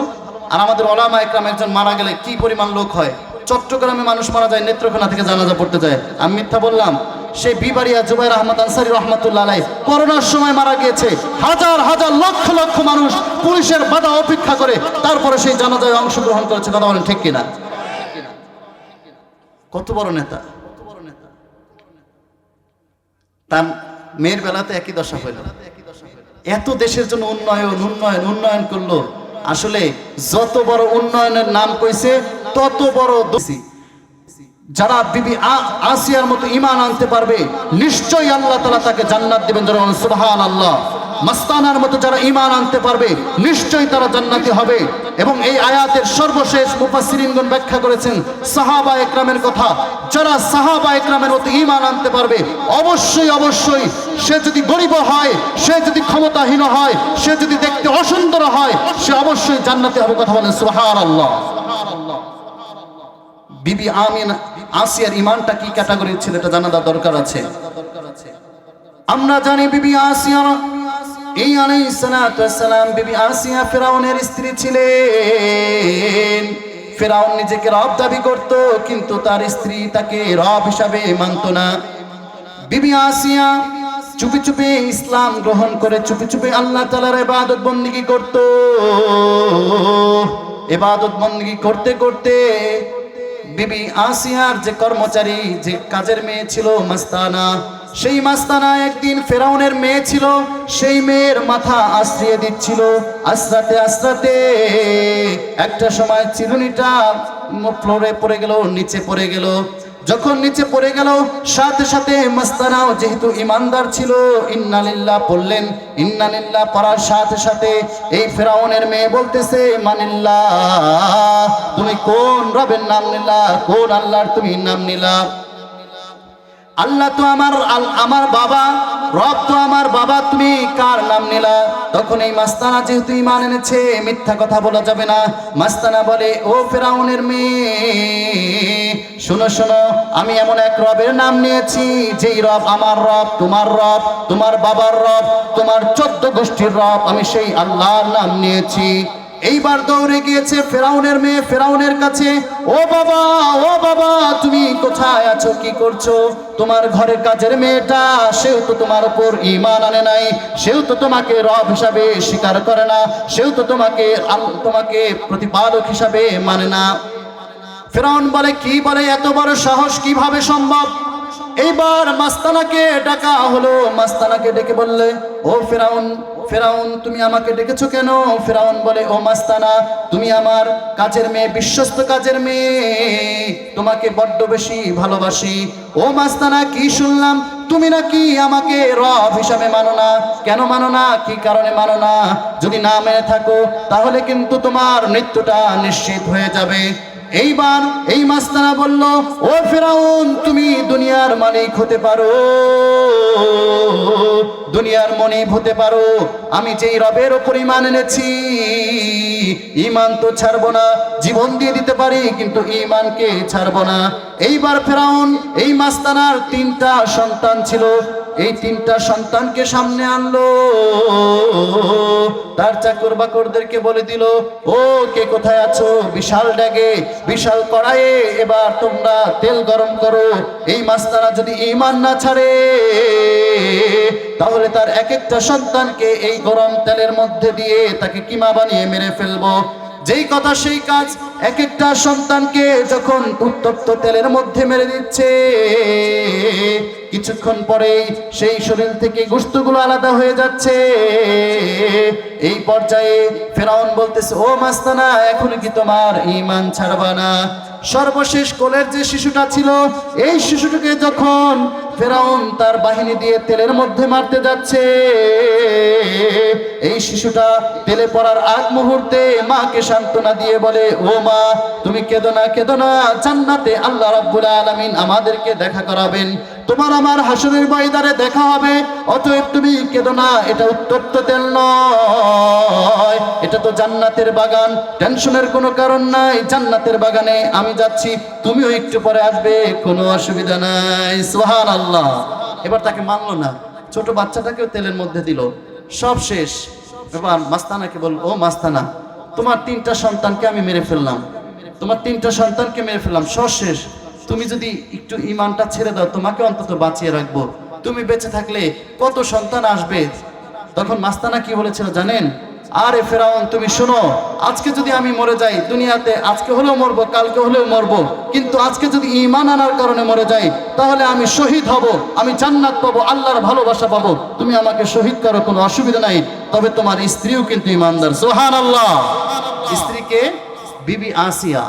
আর আমাদের ওলামা একরাম একজন মারা গেলে কি পরিমাণ লোক হয়। চট্টগ্রামে মানুষ মারা যায়, নেত্রকোনা থেকে জানাজা পড়তে যায়। আমি মিথ্যা বললাম? সেই বিবারিয়া জুবাইর আহমদ আনসারী রহমাতুল্লাহ আলাইহি করোনার সময় মারা গিয়েছে। হাজার হাজার লক্ষ লক্ষ মানুষ পুলিশের বাধা অপেক্ষা করে তারপরে সেই জানাজায় অংশগ্রহণ করেছে। কথা বলেন ঠিক কিনা? কত বড় নেতা। তার মেয়ের বেলাতে একই দশা হইল। এত দেশের জন্য উন্নয়ন করলো। আসলে যত বড় উন্নয়নের নাম কইছে তত বড় দোষী। যারা বিবি আসিয়ার মতো ঈমান আনতে পারবে নিশ্চয়ই আল্লাহ তাআলা তাকে জান্নাত দিবেন। সুবহানাল্লাহ। মাস্তানার মতো যারা ঈমান আনতে পারবে নিশ্চয়ই তারা জান্নাতি হবে। এবং এই আয়াতের সর্বশেষ মুফাসসিরিনগণ ব্যাখ্যা করেছেন সাহাবা একরামের কথা। যারা সাহাবা একরামের মতো ঈমান আনতে পারবে অবশ্যই সে যদি গরিব হয়, সে যদি ক্ষমতাহীন হয়, সে যদি দেখতে অসুন্দর হয়, সে অবশ্যই জান্নাতি হবে। কথা বলেন সুবহানাল্লাহ। বিবি আসিয়ার ঈমানটা কি ক্যাটাগরির ছিল এটা জানা দরকার আছে। আমরা জানি বিবি আসিয়া আলাইহিস সালাম, বিবি আসিয়া ফিরআউনের স্ত্রী ছিলেন। ফিরআউন নিজেকে রব দাবি করত, কিন্তু তার স্ত্রী তাকে রব হিসাবে মানত না। বিবি আসিয়া চুপি চুপি ইসলাম গ্রহণ করে চুপি চুপি আল্লাহ তাআলার ইবাদত বন্দেগী করত। ইবাদত বন্দেগী করতে করতে বিবি আসিয়ার যে কর্মচারী, যে কাজের মেয়ে ছিল মাস্তানা, সেই মাস্তানা একদিন ফেরাউনের মেয়ে ছিল, সেই মেয়ের মাথা আশ্রিয়ে দিচ্ছিল। আশ্রাতে আশ্রাতে একটা সময় চিরুনিটা ফ্লোরে পড়ে গেল, নিচে পড়ে গেল। যখন নিচে পড়ে গেল, সাথে সাথে মাস্তানাও যেহেতু ইমানদার ছিল, ইন্না লিল্লাহ পড়লেন। ইন্না লিল্লাহ পড়ার সাথে সাথে এই ফেরাউনের মেয়ে বলতেছে, মানিল্লাহ, তুমি কোন রবের নাম নিলা, কোন আল্লাহর তুমি নাম নিলা? আল্লাহ তো আমার বাবা, রব তো আমার বাবা, তুমি কার নাম নিলা? তখন এই মাস্তানা যেহেতু ঈমান এনেছে, মিথ্যা কথা বলা যাবে না। মাস্তানা বলে, ও ফেরাউনের মেয়ে, শোনো শোনো, আমি এমন এক রবের নাম নিয়েছি, যেই রব আমার রব, তোমার রব, তোমার বাবার রব, তোমার 14 গোষ্ঠীর রব, আমি সেই আল্লাহর নাম নিয়েছি। এইবার দৌড়ে গিয়েছে ফেরাউনের মেয়ে ফেরাউনের কাছে। ও বাবা, ও বাবা, তুমি কোথায় আছো, কি করছো? তোমার ঘরের কাজের মেয়েটা, সেও তো তোমার উপর ঈমান আনে নাই, সেও তো তোমাকে রব হিসাবে স্বীকার করে না, সেও তো তোমাকে প্রতিপালক হিসাবে মানে না। ফেরাউন বলে, কি বলে, এত বড় সাহস কিভাবে সম্ভব? এইবার মাস্তানাকে ডাকা হলো। মাস্তানাকে ডেকে বললে, ও ফেরাউন, ফেরাউন, তুমি আমাকে ডেকেছো কেন? ফেরাউন বলে, ও মাস্তানা, তুমি আমার কাজের মেয়ে, বিশ্বস্ত কাজের মেয়ে, তোমাকে বড্ড বেশি ভালোবাসি। ও মাস্তানা, কি শুনলাম তুমি নাকি আমাকে রব হিসাবে মানো না? কেন মানো না? কি কারণে মানো না? যদি না মেনে থাকো তাহলে কিন্তু তোমার মৃত্যুটা নিশ্চিত হয়ে যাবে। এইবার এই মাস্তানা বলল, ও ফেরাউন, তুমি দুনিয়ার মালিক হতে পারো, দুনিয়ার মনিব হতে পারো, আমি যেই রবের ওপর ঈমান এনেছি, ঈমান তো ছাড়বো না, জীবন দিয়ে দিতে পারি, কিন্তু ঈমানকে ছাড়বো না। এইবার ফেরাউন এই মাস্তানার 3টা সন্তান ছিল, এই 3টা সন্তানকে সামনে আনলো। তার চাকর বাকরদেরকে বলে দিল, ও কে কোথায় আছো? বিশাল ড্যাগে, বিশাল কড়াইয়ে এবার তোমরা তেল গরম করো। এই মাস্তানা যদি ঈমান না ছাড়ে, তাহলে তার এক একটা সন্তানকে এই গরম তেলের মধ্যে দিয়ে তাকে কিমা বানিয়ে মেরে ফেলবো। যেই কথা সেই কাজ। এক একটা সন্তানকে যখন উত্তপ্ত তেলের মধ্যে মেরে দিচ্ছে, কিছুক্ষণ পরেই সেই শরীর থেকে গোশতগুলো আলাদা হয়ে যাচ্ছে। এই পর্যায়ে ফেরাউন বলতেছে, ও মাস্তানা, এখন কি তোমার ঈমান ছাড়বা না? সর্বশেষ কোলের যে শিশুটা ছিল, এই শিশুটাকে যখন ফেরাউন তার বাহিনী দিয়ে তেলের মধ্যে মারতে যাচ্ছে, এই শিশুটা তেলে পড়ার আগ মুহূর্তে মাকে সান্ত্বনা দিয়ে বলে, ও মা, তুমি কেঁদো না, কেঁদো না, জান্নাতে আল্লাহ রাব্বুল আলামিন আমাদেরকে দেখা করাবেন, তোমার আমার হাসরের ময়দানে দেখা হবে, অতএব তুমি কেঁদো না, এটা উত্তপ্ত তেল নয়, এটা তো জান্নাতের বাগান, টেনশনের কোনো কারণ নাই, জান্নাতের বাগানে আমি যাচ্ছি, তুমিও একটু পরে আসবে, কোনো অসুবিধা নাই। সুবহানাল্লাহ। এবার তাকে মানলো না, ছোট বাচ্চাটাকেও তেলের মধ্যে দিল, সব শেষ। এবার মাস্তানাকে বলল, ও মাস্তানা, তোমার 3টা সন্তানকে আমি মেরে ফেললাম, তোমার 3টা সন্তানকে মেরে ফেললাম, সব শেষ, তুমি যদি একটু ঈমানটা ছেড়ে দাও, তোমাকে অন্তত বাঁচিয়ে রাখবো, তুমি বেঁচে থাকলে কত সন্তান আসবে। তখন মাস্তানা কি বলেছিল জানেন? আরে ফেরাউন, তুমি শোনো, আজকে যদি আমি মরে যাই দুনিয়াতে, আজকে হলেও মরবো, কালকে হলেও মরবো, কিন্তু আজকে যদি ঈমান আনার কারণে মরে যাই, তাহলে আমি শহীদ হব, আমি জান্নাত পাবো, আল্লাহর ভালোবাসা পাবো, তুমি আমাকে শহীদ করো, কোনো অসুবিধা নাই, তবে তোমার স্ত্রীও কিন্তু ঈমানদার। সুবহানাল্লাহ। স্ত্রীকে বিবি আসিয়া,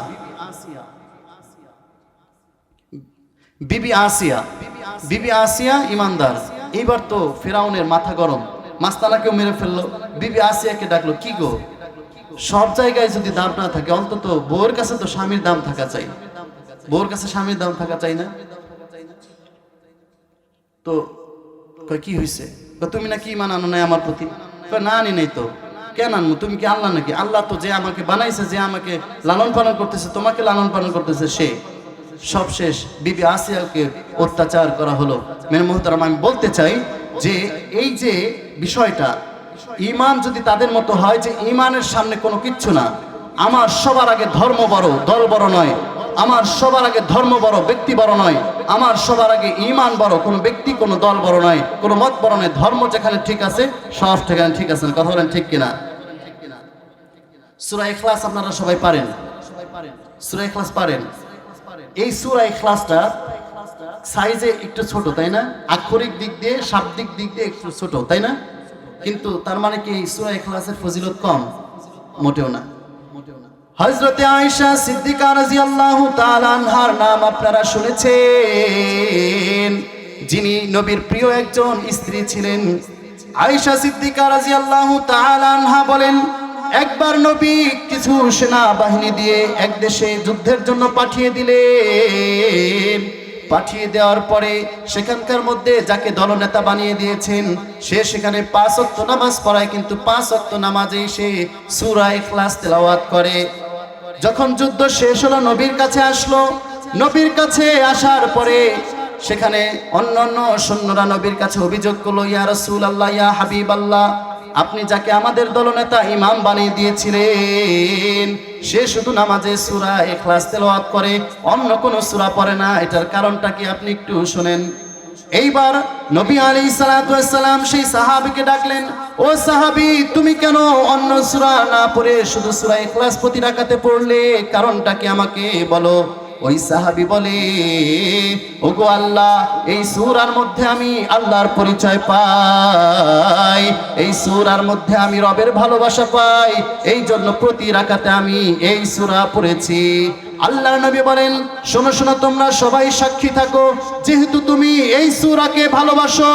বিবি আসিয়া, বিবি আসিয়া ঈমানদার। এইবার তো ফেরাউনের মাথা গরম, মাস্তানাকেও মেরে ফেললো, বিবি আসিয়াকে ডাকলো, কি গো, সব জায়গায় যদি দাম না থাকে, অন্তত বউয়ের কাছে তো স্বামীর দাম থাকা চাই, বউয়ের কাছে স্বামীর দাম থাকা চাই না? তো কি হয়েছে? তুমি নাকি ঈমান আনো নাই আমার প্রতি? না, আনি নাই তো। কেন আনবো? তুমি কি আল্লাহ নাকি? আল্লাহ তো যে আমাকে বানাইছে, যে আমাকে লালন পালন করতেছে, তোমাকে লালন পালন করতেছে, সে। সব শেষ, বিবি আসিয়াকে অত্যাচার করা হলো। মেরে মুহতারাম, আমি বলতে চাই যে এই যে বিষয়টা, ঈমান যদি তাদের মতো হয় যে ঈমানের সামনে কোনো কিচ্ছু না, আমার সবার আগে ধর্ম বড়, দল বড় নয়, আমার সবার আগে ধর্ম বড়, ব্যক্তি বড় নয়, আমার সবার আগে ঈমান বড়, কোনো ব্যক্তি কোনো দল বড় নয়, কোনো মত বড় নয়, ধর্ম যেখানে ঠিক আছে সব সেখানে ঠিক আছে। কথা বলেন ঠিক কিনা? সূরা ইখলাস আপনারা সবাই পারেন, সূরা ইখলাস পারেন? এই সূরা ইখলাসটা সাইজে একটু ছোট, তাই না? আক্ষরিক দিক দিয়ে, শাব্দিক দিক দিয়ে একটু ছোট, তাই না? কিন্তু তার মানে কি সূরা ইখলাসের ফজিলত কম? মোটেও না। হযরতে আয়েশা সিদ্দিকা রাদিয়াল্লাহু তাআলা আনহার নাম আপনারা শুনেছেন, যিনি নবীর প্রিয় একজন স্ত্রী ছিলেন। আয়েশা সিদ্দিকা রাদিয়াল্লাহু তাআলা আনহা বলেন, একবার নবী কিছু সেনাবাহিনী দিয়ে এক দেশে যুদ্ধের জন্য পাঠিয়ে দিলেন। পাঠিয়ে দেওয়ার পরে সেখানকার মধ্যে যাকে দলনেতা বানিয়ে দিয়েছেন সে সেখানে 5 ওয়াক্ত নামাজ পড়ায়, কিন্তু 5 ওয়াক্ত নামাজে সে সূরা ইখলাস তেলাওয়াত করে। যখন যুদ্ধ শেষ হলো, নবীর কাছে আসলো। নবীর কাছে আসার পরে সেখানে অন্যান্য সৈন্যরা নবীর কাছে অভিযোগ করলো, ইয়া রাসূলুল্লাহ, ইয়া হাবিবাল্লাহ, আপনি যাকে আমাদের দলনেতা ইমাম বানিয়ে দিয়েছিলেন সে শুধু নামাজে সূরা ইখলাস তেলাওয়াত করে, অন্য কোনো সূরা পড়ে না, এটার কারণটা কি আপনি একটু শুনেন। এইবার নবী আলাইহিস সালাতু ওয়াস সালাম সেই সাহাবীকে ডাকলেন, ও সাহাবী, তুমি কেন অন্য সূরা না পড়ে শুধু সূরা ইখলাস প্রতি রাকাতে পড়লে? কারণটা কি আমাকে বলো। ওই সাহাবী বলে, ওগো আল্লাহ, এই সূরার মধ্যে আমি আল্লাহর পরিচয় পাই, এই সূরার মধ্যে আমি রবের ভালোবাসা পাই, এই জন্য প্রতি রাকাতে আমি এই সূরা পড়েছি। আল্লাহর নবী বলেন, শোনো শোনো, তোমরা সবাই সাক্ষী থাকো, যেহেতু তুমি এই সূরাকে ভালোবাসো,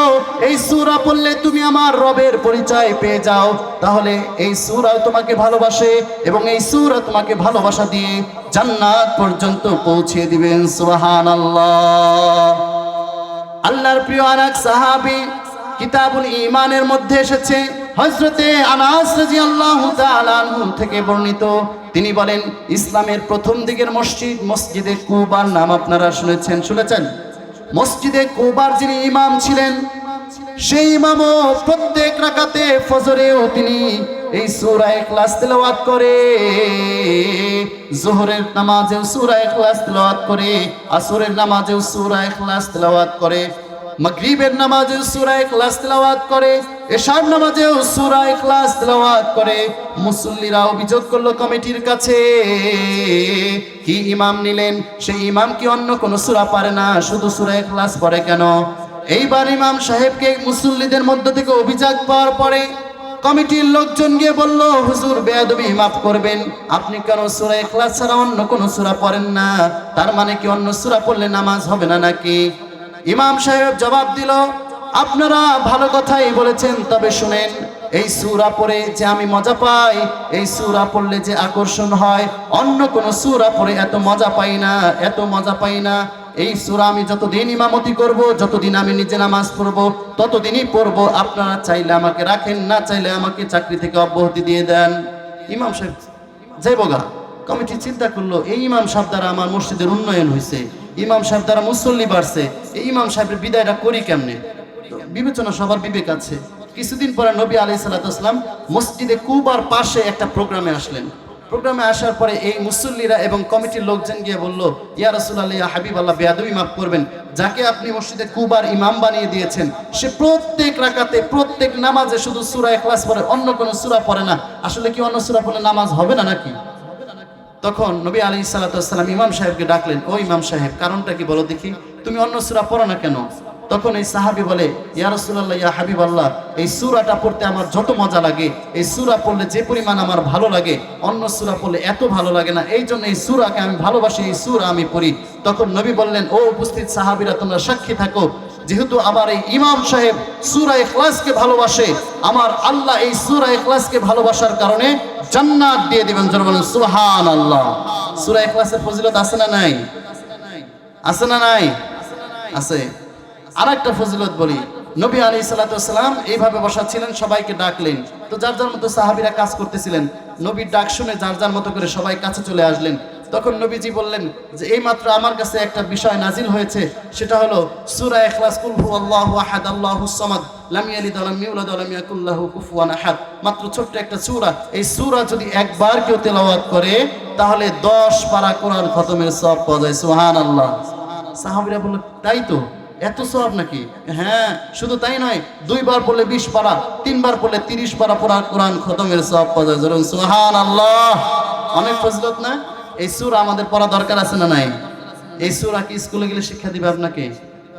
এই সূরা পড়লে তুমি আমার রবের পরিচয় পেয়ে যাও, তাহলে এই সূরা তোমাকে ভালোবাসে এবং এই সূরা তোমাকে ভালোবাসা দিয়ে জান্নাত পর্যন্ত পৌঁছে দিবেন। সুবহানাল্লাহ। আল্লাহর প্রিয় আরেক সাহাবী, কিতাবুল ঈমানের মধ্যে এসেছে, হযরতে আনাস রাদিয়াল্লাহু তাআলা আনহু থেকে বর্ণিত, তিনি বলেন, ইসলামের প্রথম দিকের মসজিদে কুবার নাম আপনারা শুনেছেন? মসজিদে কুবার যিনি ইমাম ছিলেন, সেই ইমামও প্রত্যেক রাকাতে ফজরেও তিনি এই সূরা ইখলাস তেলাওয়াত করে, যোহরের নামাজেও সূরা ইখলাস তেলাওয়াত করে, আসরের নামাজেও সূরা ইখলাস তেলাওয়াত করে, মাগরিবের নামাজেও সূরা ইখলাস তেলাওয়াত করে, এশার নামাজেও সূরা ইখলাস তেলাওয়াত করে। মুসল্লিরা অভিযোগ করলো কমিটির কাছে, কি ইমাম নিলেন, সেই ইমাম কি অন্য কোন সূরা পারে না, শুধু সূরা ইখলাস পড়ে কেন? এইবার ইমাম সাহেবকে মুসল্লিদের মধ্য থেকে অভিযোগ পাওয়ার পরে কমিটির লোকজন গিয়ে বলল, হুজুর, বেয়াদবি মাফ করবেন, আপনি কেন সূরা ইখলাস ছাড়া অন্য কোন সূরা পড়েন না? তার মানে কি অন্য সূরা পড়লে নামাজ হবে না নাকি? ইমাম সাহেব জবাব দিল, আপনারা ভালো কথাই বলেছেন, তবে শুনেন, এই সূরা পড়ে যে আমি মজা পাই, এই সূরা পড়লে যে আকর্ষণ হয়, অন্য কোন সূরা পড়ে এত মজা পাই না, এত মজা পাই না। এই সূরা আমি যতদিন ইমামতি করব, যতদিন আমি নিজে নামাজ পড়ব, ততদিনই পড়ব। আপনারা চাইলে আমাকে রাখেন, না চাইলে আমাকে চাকরি থেকে অব্যাহতি দিয়ে দেন। ইমাম সাহেব যাইবগা। কমিটি চিন্তা করলো, এই ইমাম সাহেব দ্বারা আমার মসজিদের উন্নয়ন হয়েছে, ইমাম সাহেব দ্বারা মুসল্লি বাড়ছে, এই ইমাম সাহেবের বিদায়টা করি কেমনে? বিবেচনা, সবার বিবেক আছে। কিছুদিন পরে নবী আলাইহিস সালাতু ওয়াস সালাম মসজিদে কুবার পাশে একটা প্রোগ্রামে আসলেন। প্রোগ্রামে আসার পরে এই মুসল্লিরা এবং কমিটির লোকজন গিয়ে বলল, ইয়া রাসূলুল্লাহ, ইয়া হাবিবাল্লাহ, বেয়াদবি মাফ করবেন, যাকে আপনি মসজিদে কুবার ইমাম বানিয়ে দিয়েছেন সে প্রত্যেক রাকাতে, প্রত্যেক নামাজে শুধু সূরা ইখলাস পড়ে, অন্য কোনো সূরা পড়ে না। আসলে কি অন্য সূরা পড়লে নামাজ হবে না নাকি? তখন নবী আলাইহিস সালাতু ওয়াস সালাম ইমাম সাহেবকে ডাকলেন, ও ইমাম সাহেব, কারণটা কি বলো দেখি, তুমি অন্য সূরা পড়ো না কেন? তখন এই সাহাবী বলে, ইয়া রাসূলুল্লাহ, ইয়া হাবিবাল্লাহ, এই সূরাটা পড়তে আমার যত মজা লাগে, এই সূরা পড়লে যে পরিমাণ আমার ভালো লাগে, অন্য সূরা পড়লে এত ভালো লাগে না, এই জন্য এই সূরাকে আমি ভালোবাসি, এই সূরা আমি পড়ি। তখন নবী বললেন, ও উপস্থিত সাহাবীরা, তোমরা সাক্ষী থাকো, যেহেতু আমার এই ইমাম সাহেব সূরা ইখলাসকে ভালোবাসে, আমার আল্লাহ এই সূরা ইখলাসকে ভালোবাসার কারণে জান্নাত দিয়ে দিবেন। যারা বলেন সুবহানাল্লাহ। সূরা ইখলাসের ফজিলত আছে না নাই? আছে না নাই? আছে। আরেকটা ফজিলত বলি, নবী আলাইহিস সালাতু ওয়াস সালাম এইভাবে বসাচ্ছিলেন, সবাইকে ডাকলেন, তো যার যার মতো সাহাবীরা কাজ করতেছিলেন। নবীর ডাক শুনে যার যার মতো করে সবাই কাছে চলে আসলেন। তখন নবীজি বললেন যে এইমাত্র আমার কাছে একটা বিষয় নাজিল হয়েছে, সেটা হলো সূরা ইখলাস, কুল হুয়াল্লাহু আহাদ আল্লাহুস সামাদ লাম ইয়ালিদ ওয়া লাম ইউলাদ ওয়া লাম ইয়াকুল লাহু কুফুয়ান আহাদ। মাত্র ছোট্ট একটা সূরা, এই সূরা যদি একবার কেউ তেলাওয়াত করে তাহলে 10 পারা কোরআন খতমের সওয়াব পাওয়া যায়। সুবহানাল্লাহ। সাহাবীরা বলল, তাই তো, এত সওয়াব নাকি? হ্যাঁ, শুধু তাই নয়, 2 বার পড়লে 20 পারা, 3 বার পড়লে 30 পারা কোরআন খতমের সওয়াব পাওয়া যায়। সুবহানাল্লাহ। অনেক ফজিলত না? এই সূরা আমাদের পড়া দরকার আছে না নাই? এই সূরা কি স্কুলে গেলে শিক্ষা দিবে আপনাকে?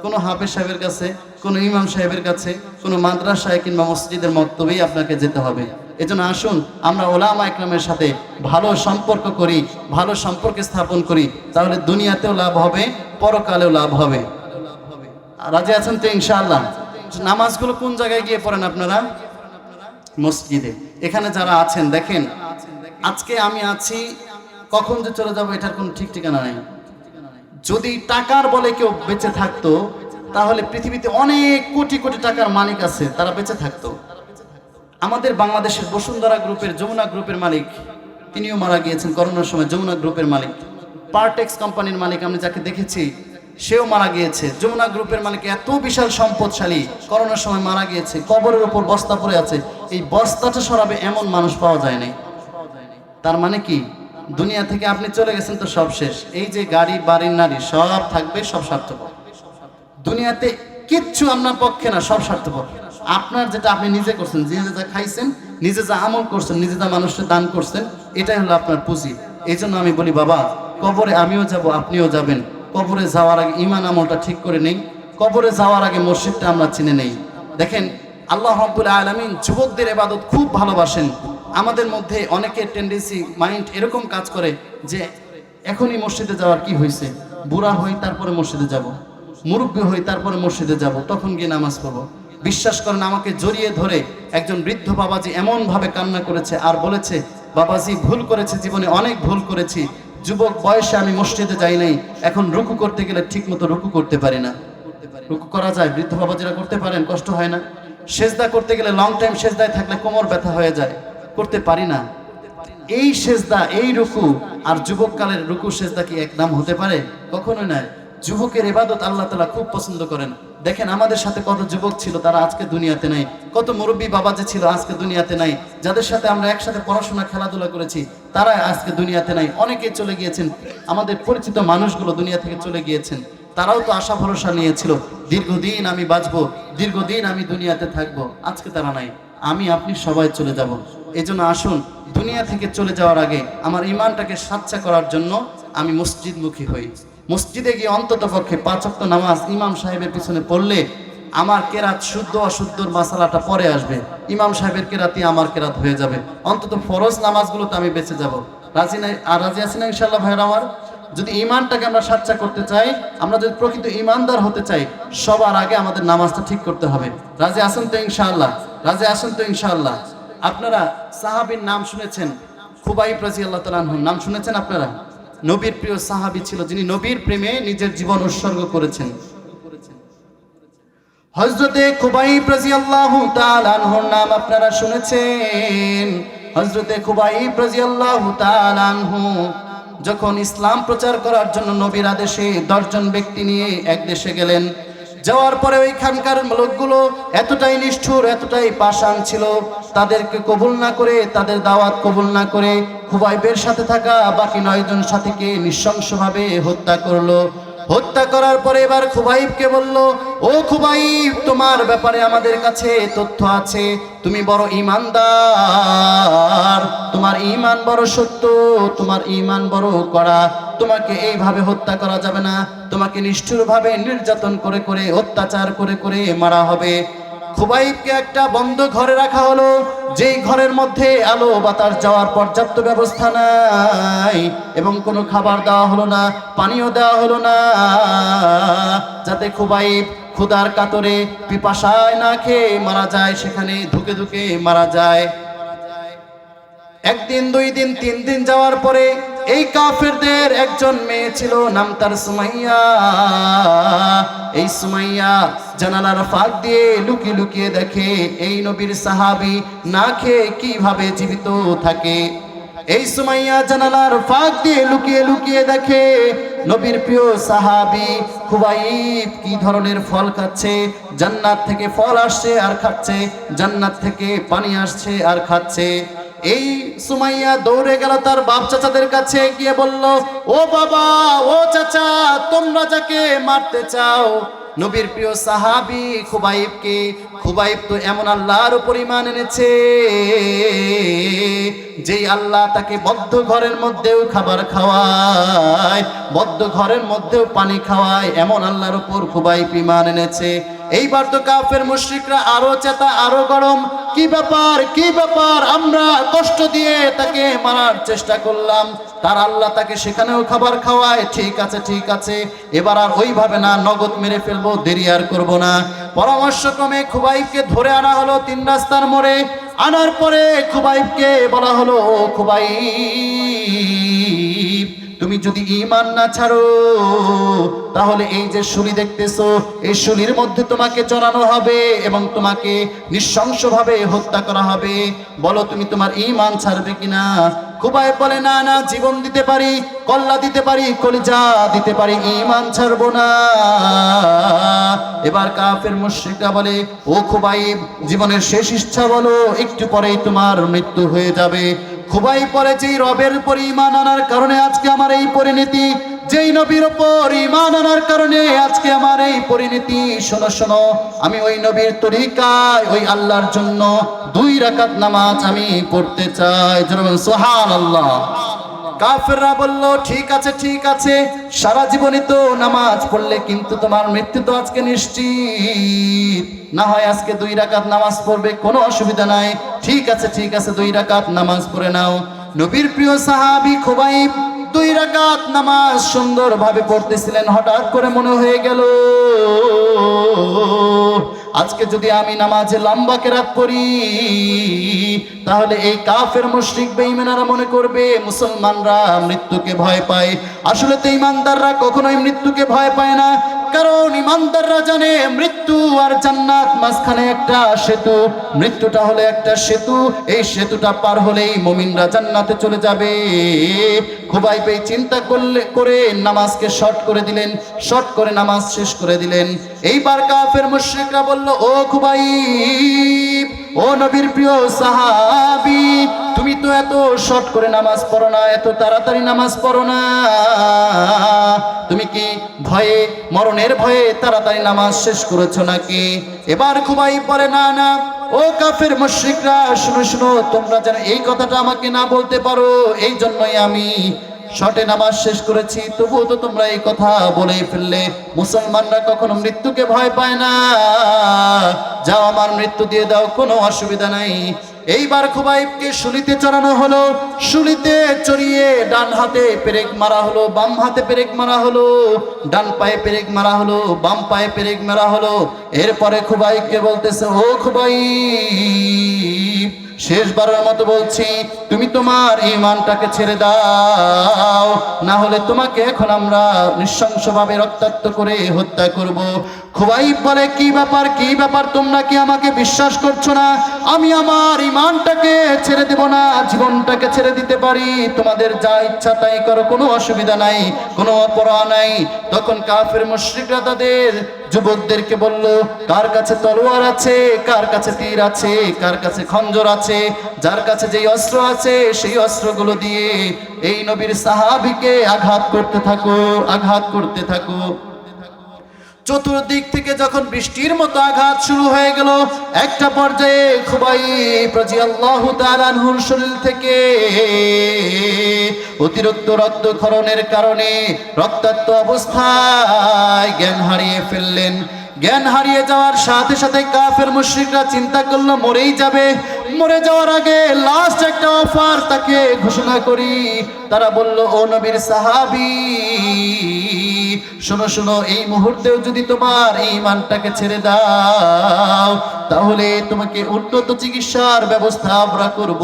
কোনো হাফেজ সাহেবের কাছে, কোনো ইমাম সাহেবের কাছে, কোনো মাদ্রাসায় কিংবা মসজিদের মক্তবেই আপনাকে যেতে হবে। এজন্য আসুন আমরা ওলামা ইকরামের সাথে ভালো সম্পর্ক করি, ভালো সম্পর্ক স্থাপন করি, তাহলে দুনিয়াতেও লাভ হবে, পরকালেও লাভ হবে। রাজি আছেন তো ইনশাআল্লাহ? নামাজগুলো কোন জায়গায় গিয়ে পড়েন আপনারা? মসজিদে। এখানে যারা আছেন দেখেন, আজকে আমি আছি, কখন যে চলে যাবো এটার কোনো ঠিক ঠিকানা নাই। যদি টাকার বলে কেউ বেঁচে থাকতো, তাহলে পৃথিবীতে অনেক কোটি কোটি টাকার মালিক আছে, তারা বেঁচে থাকতো। আমাদের বাংলাদেশের বসুন্ধরা গ্রুপের, যমুনা গ্রুপের মালিক, তিনিও মারা গিয়েছেন করোনার সময়। যমুনা গ্রুপের মালিক, পার্টেক্স কোম্পানির মালিক আমি যাকে দেখেছি, সেও মারা গিয়েছে। যমুনা গ্রুপের মালিক এত বিশাল সম্পদশালী, করোনার সময় মারা গিয়েছে, কবরের উপর বস্তা পড়ে আছে। এই বস্তাটা সরাবে এমন মানুষ পাওয়া যায় নাই। তার মানে কি, দুনিয়া থেকে আপনি চলে গেছেন তো সব শেষ। এই যে গাড়ি বাড়ি নারী সব থাকবে, সব স্বার্থপর। দুনিয়াতে কিচ্ছু আপনার পক্ষে না, সব স্বার্থপর। আপনার যেটা আপনি নিজে করছেন, নিজে যা খাইছেন, নিজে যা আমল করছেন, নিজে যা মানুষকে দান করছেন, এটাই হলো আপনার পুঁজি। এই জন্য আমি বলি বাবা, কবরে আমিও যাব, আপনিও যাবেন। কবরে যাওয়ার আগে ইমান আমলটা ঠিক করে নেই, কবরে যাওয়ার আগে মসজিদটা আমরা চিনে নেই। দেখেন আল্লাহ রাব্বুল আলামিন যুবকদের ইবাদত খুব ভালোবাসেন। আমাদের মধ্যে অনেকের টেন্ডেন্সি, মাইন্ড এরকম কাজ করে যে এখনই মসজিদে যাওয়ার কি হয়েছে, বুড়া হই তারপরে মসজিদে যাব, মুরব্বী হই তারপরে মসজিদে যাব, তখন গিয়ে নামাজ পড়বো। বিশ্বাস করেন, আমাকে জড়িয়ে ধরে একজন বৃদ্ধ বাবাজি এমনভাবে কান্না করেছে আর বলেছে, বাবাজি ভুল করেছে, জীবনে অনেক ভুল করেছি, যুবক বয়সে আমি মসজিদে যাই নাই, এখন রুকু করতে গেলে ঠিক মতো রুকু করতে পারি না। রুকু করা যায়, বৃদ্ধ বাবাজিরা করতে পারেন, কষ্ট হয় না? সেজদা করতে গেলে লং টাইম সেজদায় থাকলে কোমর ব্যথা হয়ে যায়, করতে পারি না। এই সেজদা, এই রুকু আর যুবককালের রুকু সেজদা কি এক নাম হতে পারে? কখনোই নয়। যুবকের ইবাদত আল্লাহ তাআলা খুব পছন্দ করেন। দেখেন আমাদের সাথে কত যুবক ছিল, তারা আজকে দুনিয়াতে নাই। কত মুরব্বী বাবা যে ছিল, আজকে দুনিয়াতে নাই। যাদের সাথে আমরা একসাথে পড়াশোনা খেলাধুলা করেছি, তারা আজকে দুনিয়াতে নাই। অনেকেই চলে গিয়েছেন, আমাদের পরিচিত মানুষগুলো দুনিয়া থেকে চলে গিয়েছেন। তারাও তো আশা ভরসা নিয়েছিল, দীর্ঘদিন আমি বাঁচবো, দীর্ঘদিন আমি দুনিয়াতে থাকবো। আজকে তারা নাই, আমি আপনি সবাই চলে যাব। এজন্য আসুন, দুনিয়া থেকে চলে যাওয়ার আগে আমার ইমানটাকে সাচ্চা করার জন্য আমি মসজিদমুখী হই। মসজিদে গিয়ে অন্তত পক্ষে 5 ওয়াক্ত নামাজ ইমাম সাহেবের পিছনে পড়লে আমার কেরাত শুদ্ধ অশুদ্ধর মাসালাটা পরে আসবে, ইমাম সাহেবের কেরাতই আমার কেরাত হয়ে যাবে। অন্তত ফরজ নামাজগুলোতে আমি বেঁচে যাব। রাজি নাই? আর রাজি আছি না ইনশাআল্লাহ ভাইরা আমার? যদি ইমানটাকে আমরা সাচ্চা করতে চাই, আমরা যদি প্রকৃত ইমানদার হতে চাই, সবার আগে আমাদের নামাজটা ঠিক করতে হবে। রাজি আছেন তো ইনশাআল্লাহ? রাজি আছেন তো ইনশাআল্লাহ? আপনারা সাহাবীর নাম শুনেছেন, খুবাইব রাদিয়াল্লাহু তাআলা আনহুর নাম শুনেছেন আপনারা? নবীর প্রিয় সাহাবী ছিল, যিনি নবীর প্রেমে নিজের জীবন উৎসর্গ করেছেন। হযরতে খুবাইব রাদিয়াল্লাহু তাআলা আনহুর নাম আপনারা শুনেছেন। হযরতে খুবাইব রাদিয়াল্লাহু তাআলা আনহু যখন ইসলাম প্রচার করার জন্য নবীর আদেশে 10 জন ব্যক্তি নিয়ে এক দেশে গেলেন, যাওয়ার পরে ওইখানকার লোকগুলো এতটাই নিষ্ঠুর, এতটাই পাষাণ ছিল, তাদেরকে কবুল না করে, তাদের দাওয়াত কবুল না করে খুবাইবের সাথে থাকা বাকি 9 জন সাথীকে নৃশংসভাবে হত্যা করলো। হত্যা করার পরে এবার খুবাইবকে বলল, ও খুবাইব, তোমার ব্যাপারে আমাদের কাছে তথ্য আছে, তুমি বড় ঈমানদার, তোমার ঈমান বড় সত্য, তোমার ঈমান বড় কড়া, তোমাকে এইভাবে হত্যা করা যাবে না, তোমাকে নিষ্ঠুরভাবে নির্যাতন করে করে, অত্যাচার করে করে মারা হবে। খুবাইবকে একটা বন্ধ ঘরে রাখা হলো, যেই ঘরের মধ্যে আলো বাতাস যাওয়ার পর্যাপ্ত ব্যবস্থা নাই, এবং কোনো খাবার দেওয়া হলো না, পানিও দেওয়া হলো না, যাতে খুবাইব ক্ষুধার কাতরে পিপাসায় না খেয়ে মারা যায়, সেখানে ধুকে ধুকে মারা যায়। 1 দিন 2 দিন 3 দিন যাওয়ার পরে এই কাফেরদের একজন মেয়ে ছিল, নাম তার সুমাইয়া। এই সুমাইয়া জানালার ফাঁক দিয়ে লুকিয়ে লুকিয়ে দেখে এই নবীর সাহাবী না খেয়ে কিভাবে জীবিত থাকে। এই সুমাইয়া জানালার ফাঁক দিয়ে লুকিয়ে লুকিয়ে দেখে নবীর প্রিয় সাহাবী খুবাইব কি ধরনের ফল খাচ্ছে। জান্নাত থেকে ফল আসছে আর খাচ্ছে, জান্নাত থেকে পানি আসছে আর খাচ্ছে। এই সুমাইয়া দৌড়ে গেল তার বাপ চাচাদের কাছে, গিয়ে বলল, ও বাবা, ও চাচা, তোমরা যাকে মারতে চাও, নবীর প্রিয় সাহাবী খুবাইব তো এমন আল্লাহর উপর ঈমান এনেছে যেই আল্লাহ তাকে বদ্ধ ঘরের মধ্যেও খাবার খাওয়ায়, বদ্ধ ঘরের মধ্যেও পানি খাওয়ায়, এমন আল্লাহর উপর খুবাইব ঈমান এনেছে। এইবার তো কাফের মুশরিকরা আরো চেতা, আরো গরম। কি ব্যাপার, আমরা কষ্ট দিয়ে তাকে মারার চেষ্টা করলাম, তার আল্লাহ তাকে সেখানেও খাবার খাওয়ায়। ঠিক আছে, এবার আর ওইভাবে না, নগদ মেরে ফেলবো, দেরি আর করবো না। পরামর্শক্রমে খুবাইবকে ধরে আনা হলো 3 রাস্তার মোড়ে। আনার পরে খুবাইবকে বলা হলো, ও খুবাইব, তুমি যদি ঈমান না ছাড়ো তাহলে এই যে শুলি দেখতেছো, এই শুলির মধ্যে তোমাকে চড়ানো হবে এবং তোমাকে নৃশংসভাবে হত্যা করা হবে। বলো তুমি তোমার ঈমান ছাড়বে কিনা? খুবাইব বলে, না, জীবন দিতে পারি, কল্লা দিতে পারি, কলিজা দিতে পারি, ঈমান ছাড়বো না। এবার কাফের মুশরিকরা বলে, ও খুবাইব, জীবনের শেষ ইচ্ছা বলো, একটু পরেই তোমার মৃত্যু হয়ে যাবে। খুবাইব পরে, যেই রবের উপর ঈমান আনার কারণে আজকে আমার এই পরিণতি, যেই নবীর উপর ঈমান আনার কারণে আজকে আমার এই পরিণতি, শোনো, আমি ওই নবীর তরিকায়, ওই আল্লাহর জন্য 2 রাকাত নামাজ আমি পড়তে চাই। সুবহানাল্লাহ। কাফেররা বলল, ঠিক আছে, সারা জীবনই তো নামাজ পড়লে, কিন্তু তোমার মৃত্যু তো আজকে নিশ্চিত। না হয় আজকে 2 রাকাত নামাজ পড়বে, কোনো অসুবিধা নাই। ঠিক আছে 2 রাকাত নামাজ পড়ে নাও। নবীর প্রিয় সাহাবী খুবাইব 2 রাকাত নামাজ সুন্দরভাবে পড়তেছিলেন। হঠাৎ করে মনে হয়ে গেল, আজকে যদি আমি নামাজে লম্বা কেরাত পড়ি তাহলে এই কাফের মুশরিক বেঈমানরা মনে করবে মুসলমানরা মৃত্যুকে ভয় পায়। আসলে তো ঈমানদাররা কখনোই মৃত্যুকে ভয় পায় না, কারণ ঈমানদাররা জানে মৃত্যু আর জান্নাত মাঝখানে একটা সেতু। মৃত্যুটা হলো একটা সেতু, এই সেতুটা পার হলেই মুমিনরা জান্নাতে চলে যাবে। খুবাইব এই চিন্তা করে নামাজকে শর্ট করে নামাজ শেষ করে দিলেন। এইবার কাফের মুশরিকরা বলল, ও খুবাইব, ও নবীর প্রিয় সাহাবী, তুমি তো এত শর্ট করে নামাজ পড়ো না, এত তাড়াতাড়ি নামাজ পড়ো না, তুমি কি মরণের ভয়ে তাড়াতাড়ি নামাজ শেষ করেছো নাকি? এবার খুবাইব বলে, না, ও কাফের মুশরিকরা, শুনো, তোমরা যেন এই কথাটা আমাকে না বলতে পারো, এই জন্যই আমি শর্টে নামাজ শেষ করেছি। তবুও তো তোমরা এই কথা বলেই ফেললে। মুসলমানরা কখনো মৃত্যুকে ভয় পায় না, যাও আমার মৃত্যু দিয়ে দাও, কোনো অসুবিধা নাই। এইবার খুবাইবকে শুলিতে চড়ানো হলো। শুলিতে চড়িয়ে ডান হাতে পেরেক মারা হলো, বাম হাতে পেরেক মারা হলো, ডান পায়ে পেরেক মারা হলো, বাম পায়ে পেরেক মারা হলো। এরপরে খুবাইবকে বলতেছে, ও খুবাইব, শেষবারের মতো বলছি, তুমি তোমার ঈমানটাকে ছেড়ে দাও, না হলে তোমাকে এখন আমরা নৃশংসভাবে রক্তাক্ত করে হত্যা করব। খুবাইব বলে, কি ব্যাপার, তোমরা কি আমাকে বিশ্বাস করছো না? আমি আমার ঈমানটাকে ছেড়ে দেব না, জীবনটাকে ছেড়ে দিতে পারি, তোমাদের যা ইচ্ছা তাই করো, কোনো অসুবিধা নাই, কোনো অপরাধ নাই। তখন কাফের মুশরিকরা তাদের যুবকদেরকে বলল, কার কাছে তলোয়ার আছে, কার কাছে তীর আছে, কার কাছে খঞ্জর আছে, যার কাছে যেই অস্ত্র আছে সেই অস্ত্রগুলো দিয়ে এই নবীর সাহাবীকে আঘাত করতে থাকো। চতুর্দিক থেকে যখন বৃষ্টির মতো আঘাত শুরু হয়ে গেল, একটা পর্যায়ে খুবাইব রাদিয়াল্লাহু তাআলা আনহুর শরীর থেকে অতিরিক্ত রক্তক্ষরণের কারণে রক্তাক্ত অবস্থায় জ্ঞান হারিয়ে ফেললেন। জ্ঞান হারিয়ে যাওয়ার সাথে সাথে কাফের মুশরিকরা চিন্তা করলো মরেই যাবে, মরে যাওয়ার আগে লাস্ট একটা অফার তাকে ঘোষণা করি। তারা বলল, ও নবীর সাহাবী, শোনো, এই মুহূর্তেও যদি তোমার ঈমানটাকে ছেড়ে দাও তাহলে তোমাকে উন্নত চিকিৎসার ব্যবস্থা আমরা করব।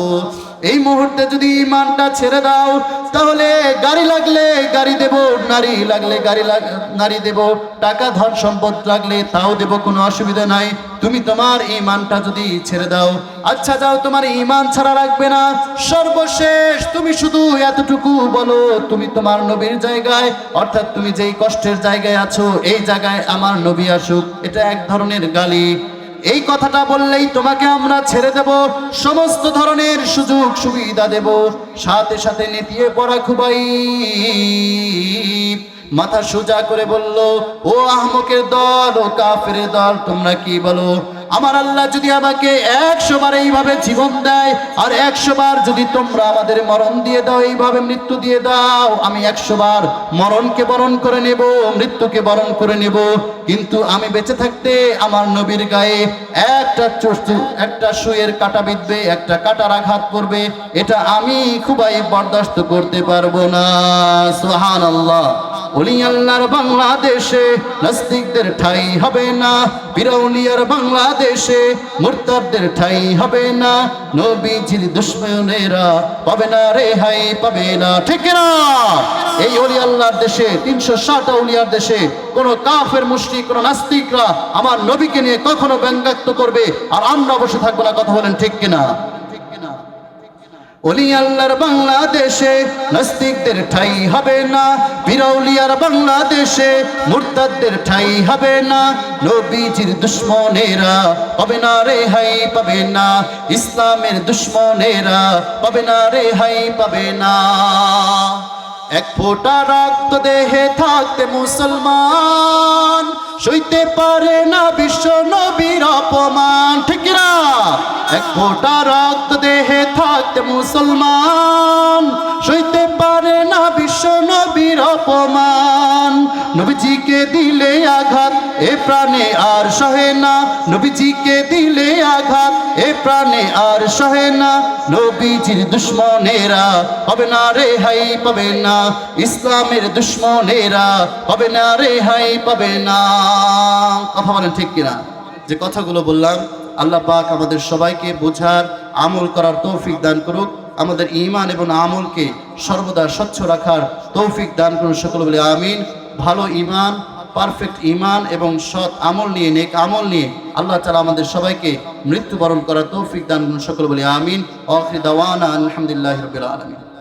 এই মুহূর্তে যদি ঈমানটা ছেড়ে দাও তাহলে গাড়ি লাগলে গাড়ি দেব, নারী লাগলে নারী দেব, টাকা ধন সম্পদ লাগলে তাও দেব, কোনো অসুবিধা নাই। তুমি তোমার ঈমানটা যদি ছেড়ে দাও, আচ্ছা যাও, তোমার ঈমান ছাড়া রাখবে না। সর্বশেষ তুমি শুধু এতটুকু বলো, তুমি তোমার নবীর জায়গায়, অর্থাৎ তুমি যেই কষ্টের জায়গায় আছো এই জায়গায় আমার নবী আসুক। এটা এক ধরনের গালি। এই কথাটা বললেই তোমাকে আমরা ছেড়ে দেব, সমস্ত ধরনের সুযোগ সুবিধা দেব। সাথে সাথে নেতিয়ে পড়া খুবাইব মাথা সোজা করে বলল, ও আহমকের দল, ও কাফের দল, তোমরা কি বলো? আমার আল্লাহ যদি আমাকে 100 বার এইভাবে জীবন দেয়, আর 100 বার যদি তোমরা আমাদের মরণ দিয়ে দাও, এইভাবে মৃত্যু দিয়ে দাও, আমি 100 বার মরণকে বরণ করে নেব, মৃত্যুকে বরণ করে নেব, কিন্তু আমি বেঁচে থাকতে আমার নবীর গায়ে একটা সুইয়ের কাঁটা বিঁধবে, একটা কাঁটার আঘাত করবে, এটা আমি খুবই বরদাস্ত করতে পারবো না। সুবহানাল্লাহ। ওলি আল্লাহর বাংলাদেশে নাস্তিকদের ঠাঁই হবে না, বিরাউলিয়ার বাংলাদেশে মুরতাদদের ঠাঁই হবে না, নবীজির দুশমনেরা পাবে না রেহাই, পাবে না, ঠিক না? এই ওলি আল্লাহর দেশে, 360 আউলিয়ার দেশে কোন কাফের মুশরিক, কোন নাস্তিকরা আমার নবীকে নিয়ে কখনো ব্যঙ্গাত্ব করবে, আর আমরা বসে থাকবো না। কথা বলেন ঠিক কিনা? ওলি আল্লাহর বাংলাদেশে নাস্তিকদের ঠাঁই হবে না, বিরাউলিয়ার বাংলাদেশে মুরতাদদের ঠাঁই হবে না, নবীজির দুশমনেরা পাবে না রেহাই, পাবে না, ইসলামের দুশমনেরা পাবে না রেহাই, পাবে না। এক ফোঁটা রক্ত দেহে থাকতে মুসলমান সইতে পারে না বিশ্ব নবীর অপমান, ঠিক না? এক ফোঁটা রক্ত দেহে থাকতে মুসলমান সইতে পারে না বিশ্ব নবীর অপমান। নবীজিকে দিলে আঘাত এ প্রাণে আর সহে না, নবীজিকে দিলে আঘাত এ প্রাণে আর সহে না, নবীজির দুশমনেরা পাবে না রেহাই, পাবে না, ইসলামের দুশমনেরা পাবে না রেহাই, পাবে না। কথা বলেন ঠিক কিনা? যে কথাগুলো বললাম, আল্লাহ পাক আমাদের সবাইকে বোঝার, আমল করার তৌফিক দান করুক, আমাদের ঈমান এবং আমলকে সর্বদা স্বচ্ছ রাখার তৌফিক দান করুন, সকলে বলে আমিন। ভালো ঈমান, পারফেক্ট ঈমান এবং সৎ আমল নিয়ে, নেক আমল নিয়ে আল্লাহ তাআলা আমাদের সবাইকে মৃত্যুবরণ করার তৌফিক দান করুন, সকলে বলে আমিন। আখির দাওয়ানা আলহামদুলিল্লাহি রাব্বিল আলামিন।